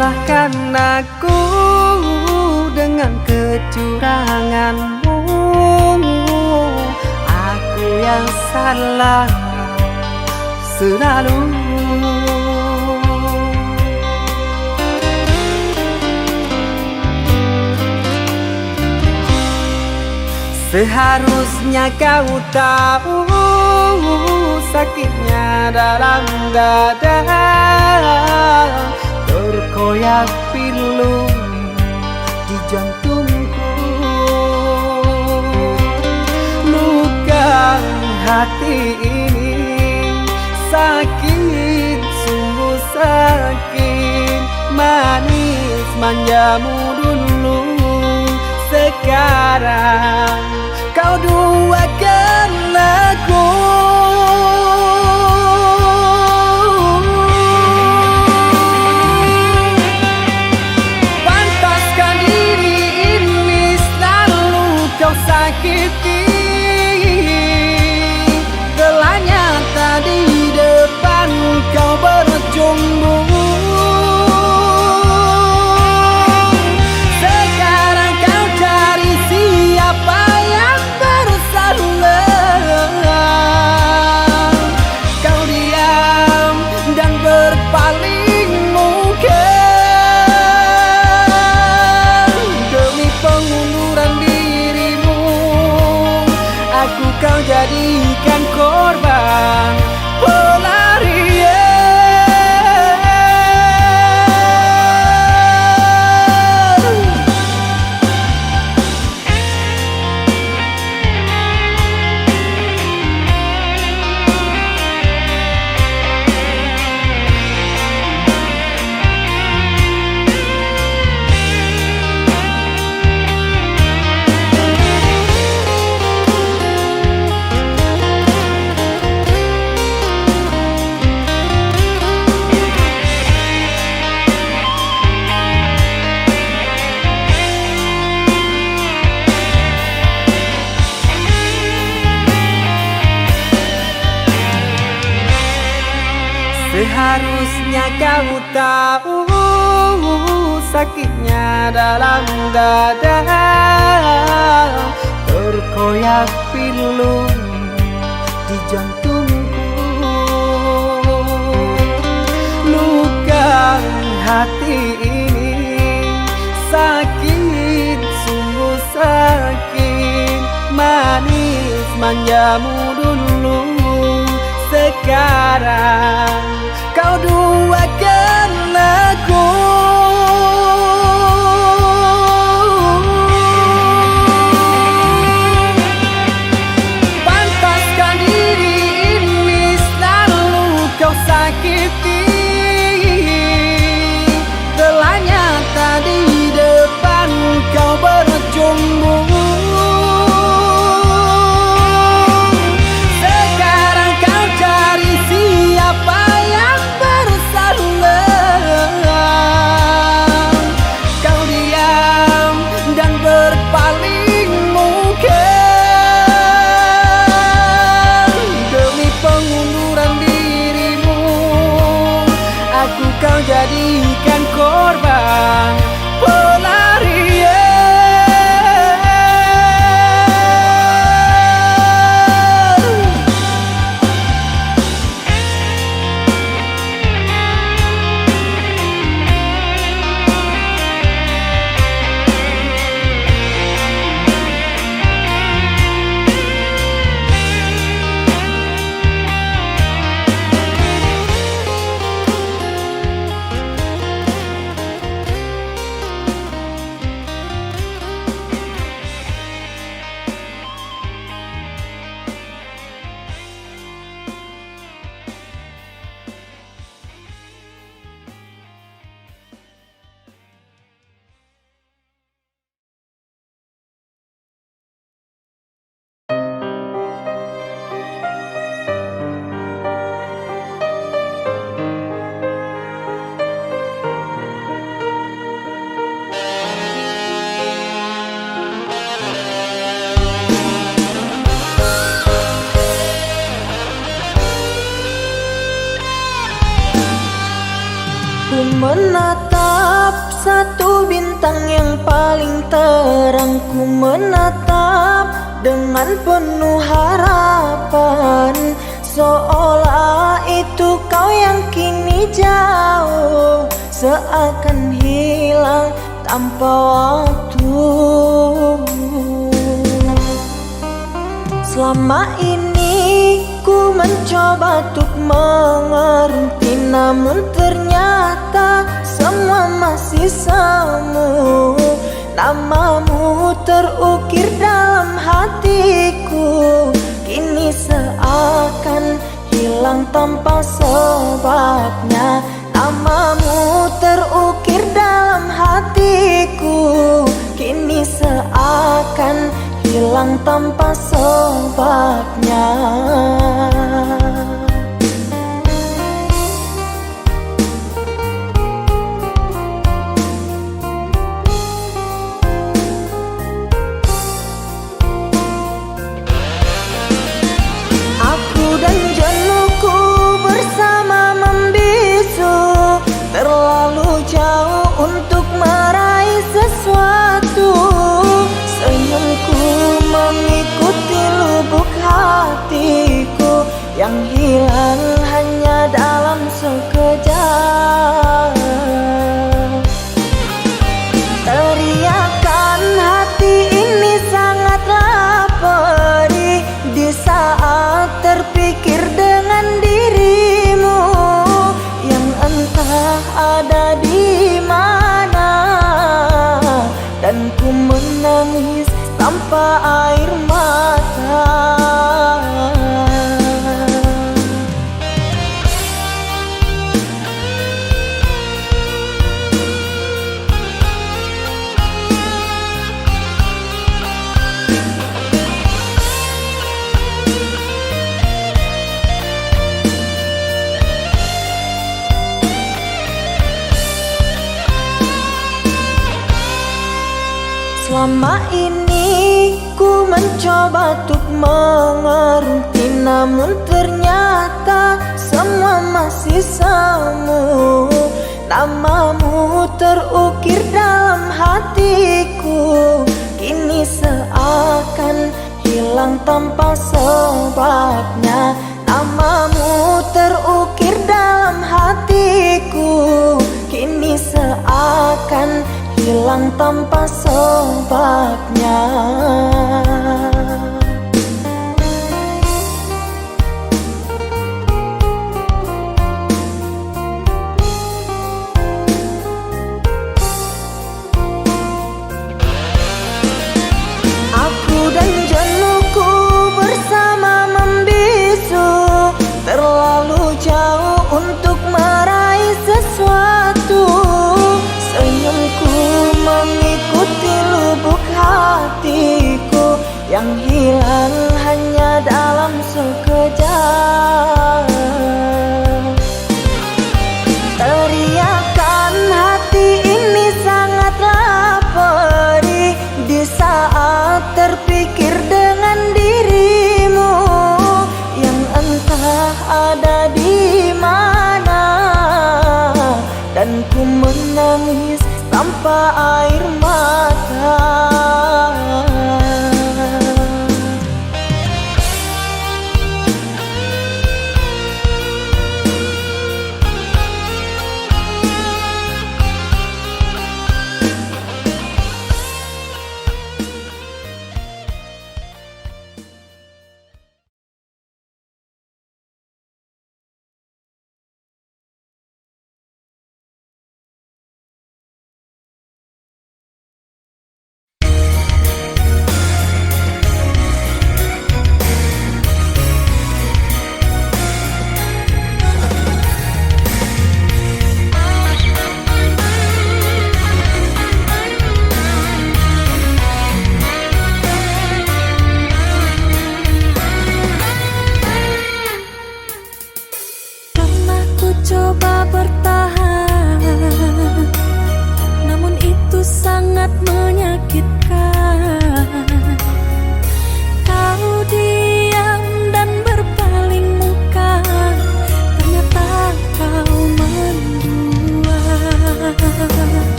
salahkan aku dengan kecuranganmu. Aku yang salah selalu. Seharusnya kau tahu sakitnya dalam dada, terkoyak pilu di jantungku. Luka hati ini sakit, sungguh sakit. Manis manjamu dulu, sekarang kau duakan aku. Pantaskah diri ini selalu kau sakiti? Telah nyata di depan kau berjumbu. Kau jadikan korban pelarian. Seharusnya kau tahu sakitnya dalam dada, terkoyak pilu di jantungku. Luka hati ini sakit, sungguh sakit. Manis manjamu dulu, sekarang kau duakan aku. Pantaskah diri ini selalu kau sakiti? Telah nyata di depan kau berjumbu. Kau jadikan korban pelarian. Ku menatap satu bintang yang paling terang, ku menatap dengan penuh harapan, seolah itu kau yang kini jauh, seakan hilang tanpa waktu. Selama ini ku mencoba untuk mengerti, namun ternyata semua masih semu. Namamu terukir dalam hatiku, kini seakan hilang tanpa sebabnya. Namamu terukir dalam hatiku, kini seakan hilang tanpa sebabnya. Aku dan jenuhku bersama membisu, terlalu jauh untuk meraih sesuatu. Senyumku mengikuti lubuk hatiku yang hilang hanya dalam sekejap. Teriakan hati ini sangatlah perih di saat terpikir dengan dirimu yang entah ada di mana, dan ku menangis tanpa air mata. Selama ini ku mencoba untuk mengerti, namun ternyata semua masih semu. Namamu terukir dalam hatiku, kini seakan hilang tanpa sebabnya. Namamu terukir dalam hatiku, kini seakan hilang tanpa sebabnya. Aku dan jenuhku bersama membisu, terlalu jauh untuk meraih sesuatu. Senyumku mengikuti lubuk hatiku yang hilang hanya dalam sekejap. Teriakan hati ini sangatlah perih di saat terpikir dengan dirimu yang entah ada di mana, dan ku menangis tanpa air mata.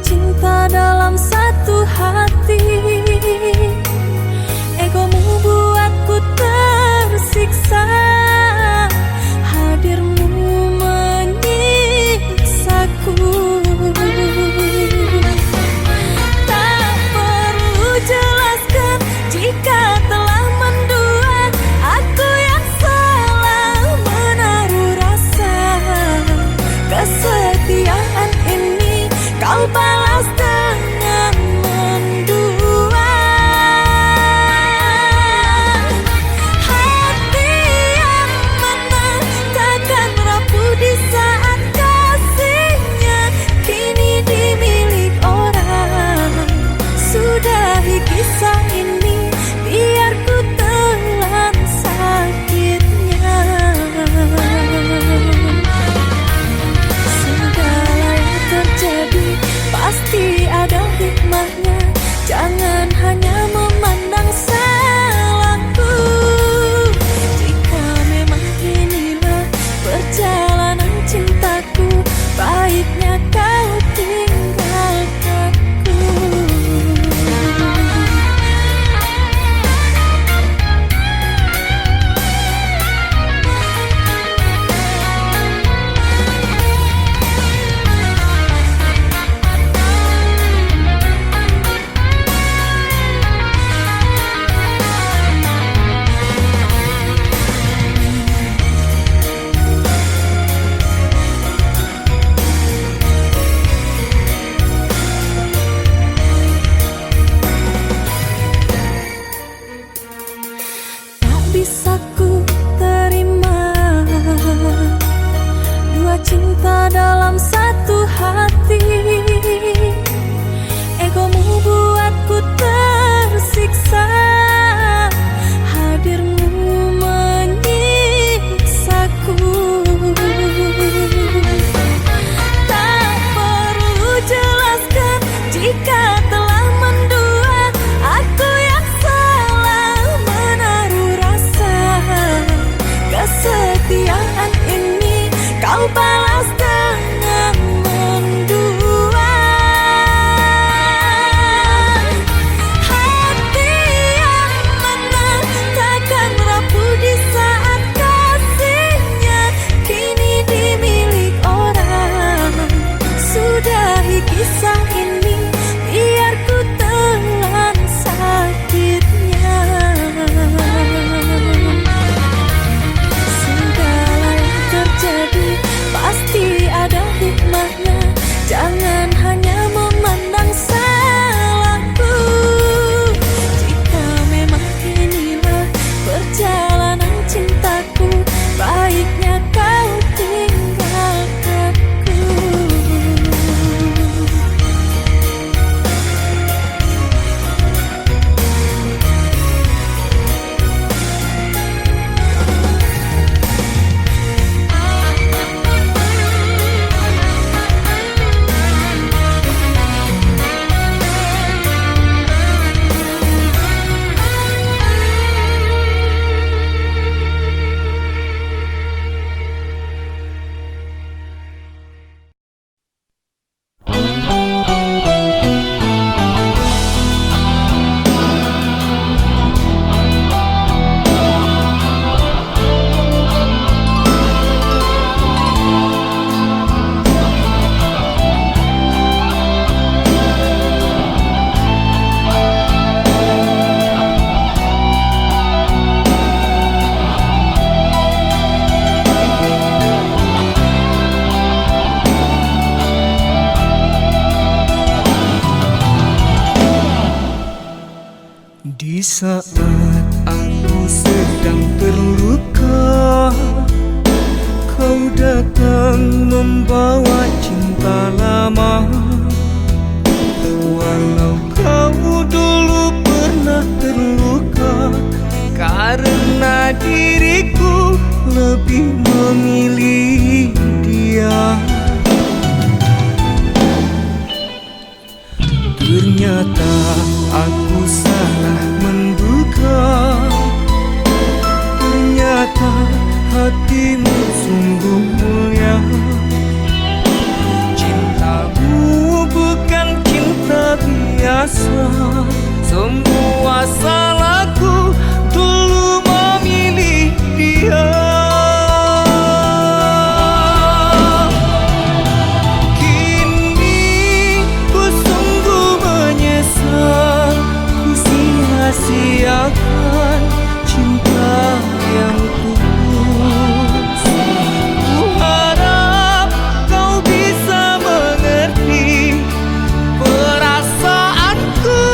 cinta dalam satu hati. Egomu buatku tersiksa, hadirmu menyiksaku. Tak perlu jelaskan jika telah mendua, aku yang salah menaruh rasa. Kesetiaan ini kau balas dengan mendua. Hati yang mana takkan rapuh di saat kasihnya kini dimilik orang. Sudahi kisah ini, biar ku telan sakitnya. Segala yang terjadi pasti ada hikmahnya. Jangan hanya memandang salahku. Jika memang inilah perjalanan cintaku, baiknya kau tinggalkanku. Tak bisa ku terima dua cinta dalam satu hati. Egomu buatku tersiksa, hadirmu menyiksaku. Tak perlu jelaskan jika telah mendua, aku yang salah menaruh rasa. Kesetiaan ini kau balas dengan mendua. Hati yang mana takkan rapuh di saat kasihnya kini dimilik orang. Sudahi kisah ini, biar ku telan sakitnya. Segala yang terjadi pasti ada hikmahnya. Jangan hanya memandang salahku. Jika memang inilah perjalanan cintaku, baiknya kau tinggalkanku. Di saat aku sedang terluka, kau datang membawa cinta lama. Walau kau dulu pernah terluka, karena diriku lebih memilih dia. Ternyata aku salah menduga, ternyata hatimu sungguh mulia. Cintamu bukan semua salahku dulu memilih dia. Kini ku sungguh menyesal, ku sia-siakan cinta yang tulus. Ku harap kau bisa mengerti perasaanku.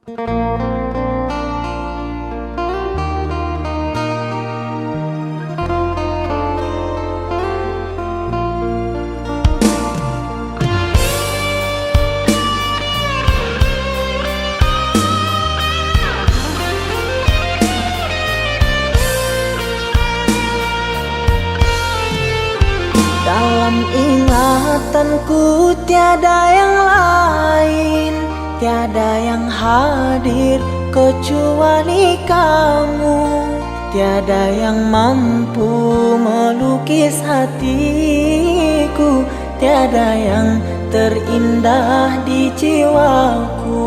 Dalam ingatanku tiada yang lain, tiada yang hadir kecuali kamu. Tiada yang mampu melukis hatiku, tiada yang terindah di jiwaku.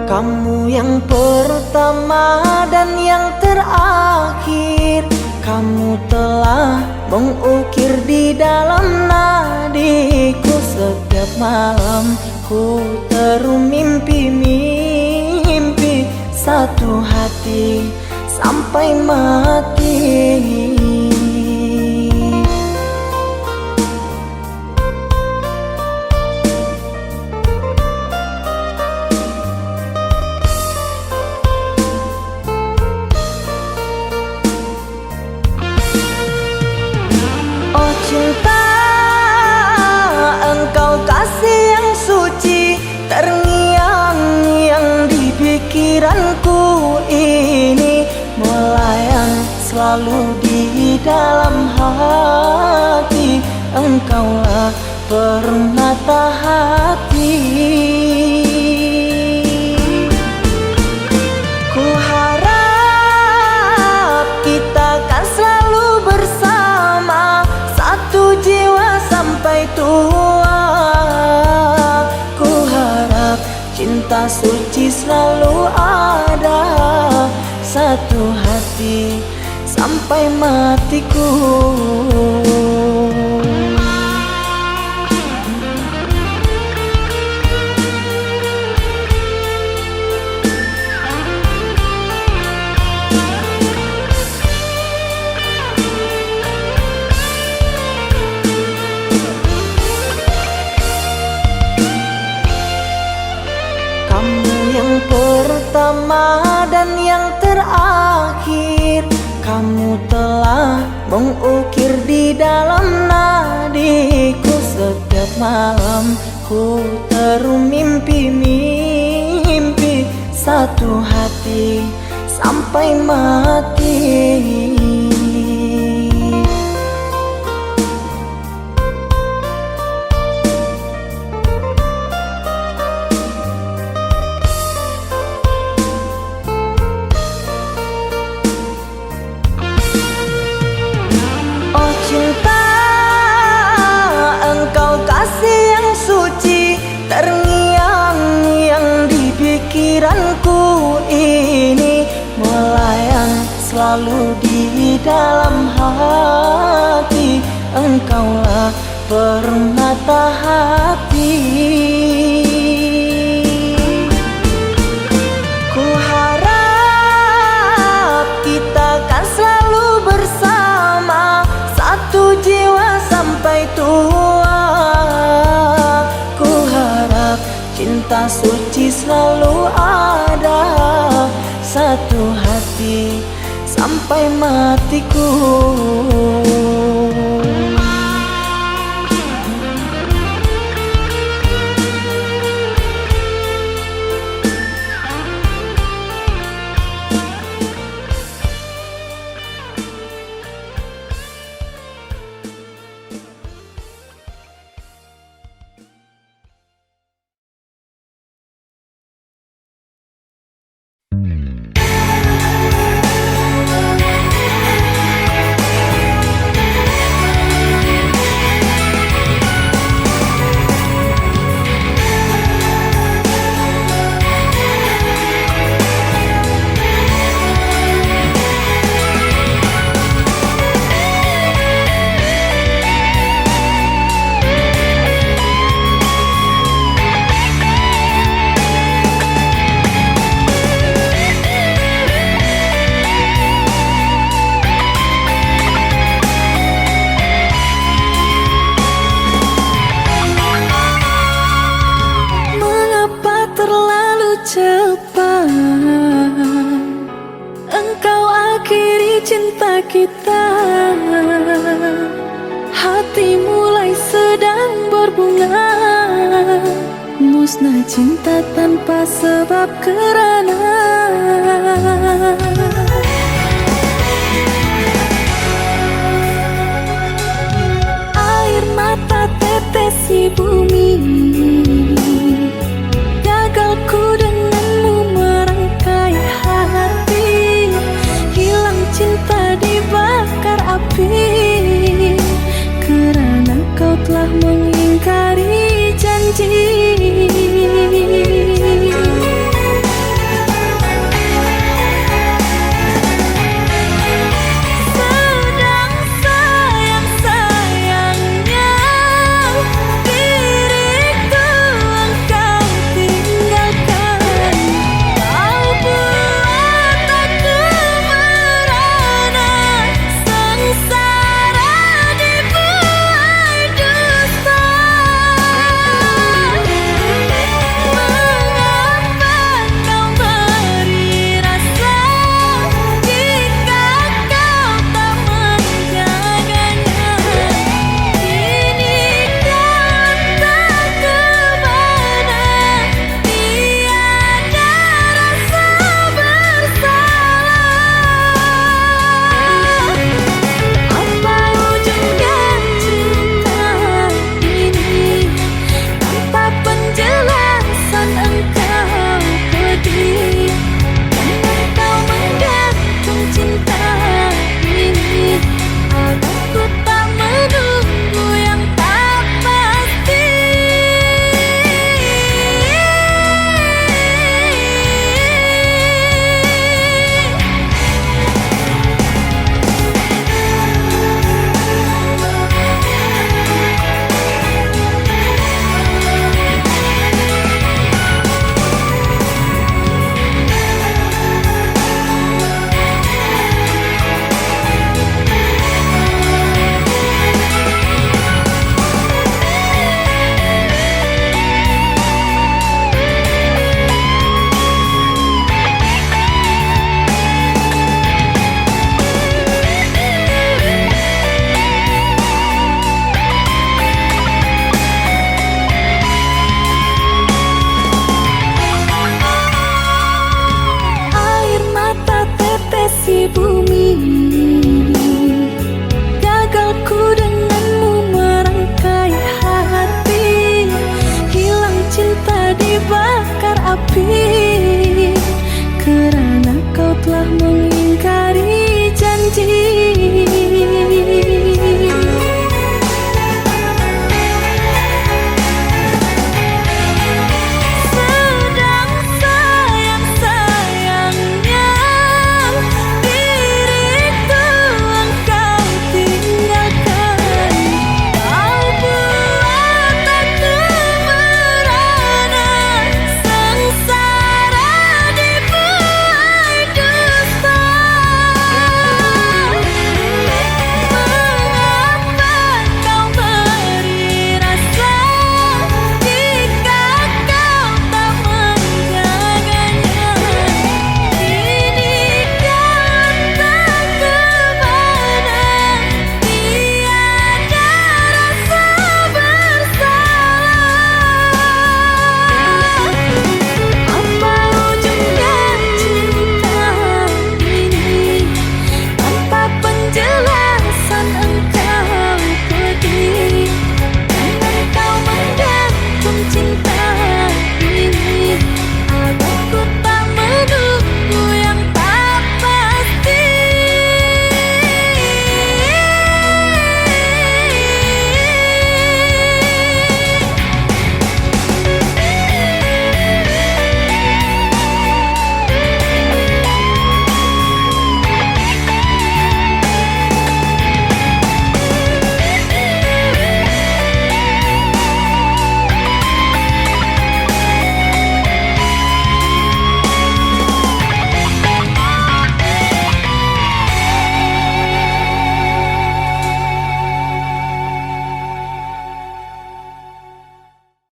Kamu yang pertama dan yang terakhir, kamu telah mengukir di dalam nadiku. Setiap malam ku termimpi-mimpi satu hati sampai mati. Oh cinta, engkau kasih yang suci, terngiang-ngiang di pikiranku ini, melayang selalu di dalam hati. Engkaulah permata hati. Ku harap kita kan selalu bersama, satu jiwa sampai tua. Ku harap cinta suci selalu ada, satu hati sampai matiku. Yang pertama dan yang terakhir, kamu telah mengukir di dalam nadiku. Setiap malam ku termimpi-mimpi satu hati sampai mati. Cinta, engkau kasih yang suci, terngiang-ngiang di pikiranku ini, melayang selalu di dalam hati. Engkaulah permata hati. Ku harap kita kan selalu bersama, satu jiwa sampai tua. Ku harap cinta suci selalu ada, satu hati sampai matiku. kita. Hati mulai sedang berbunga, musnah cinta tanpa sebab kerana air mata tetesi bumi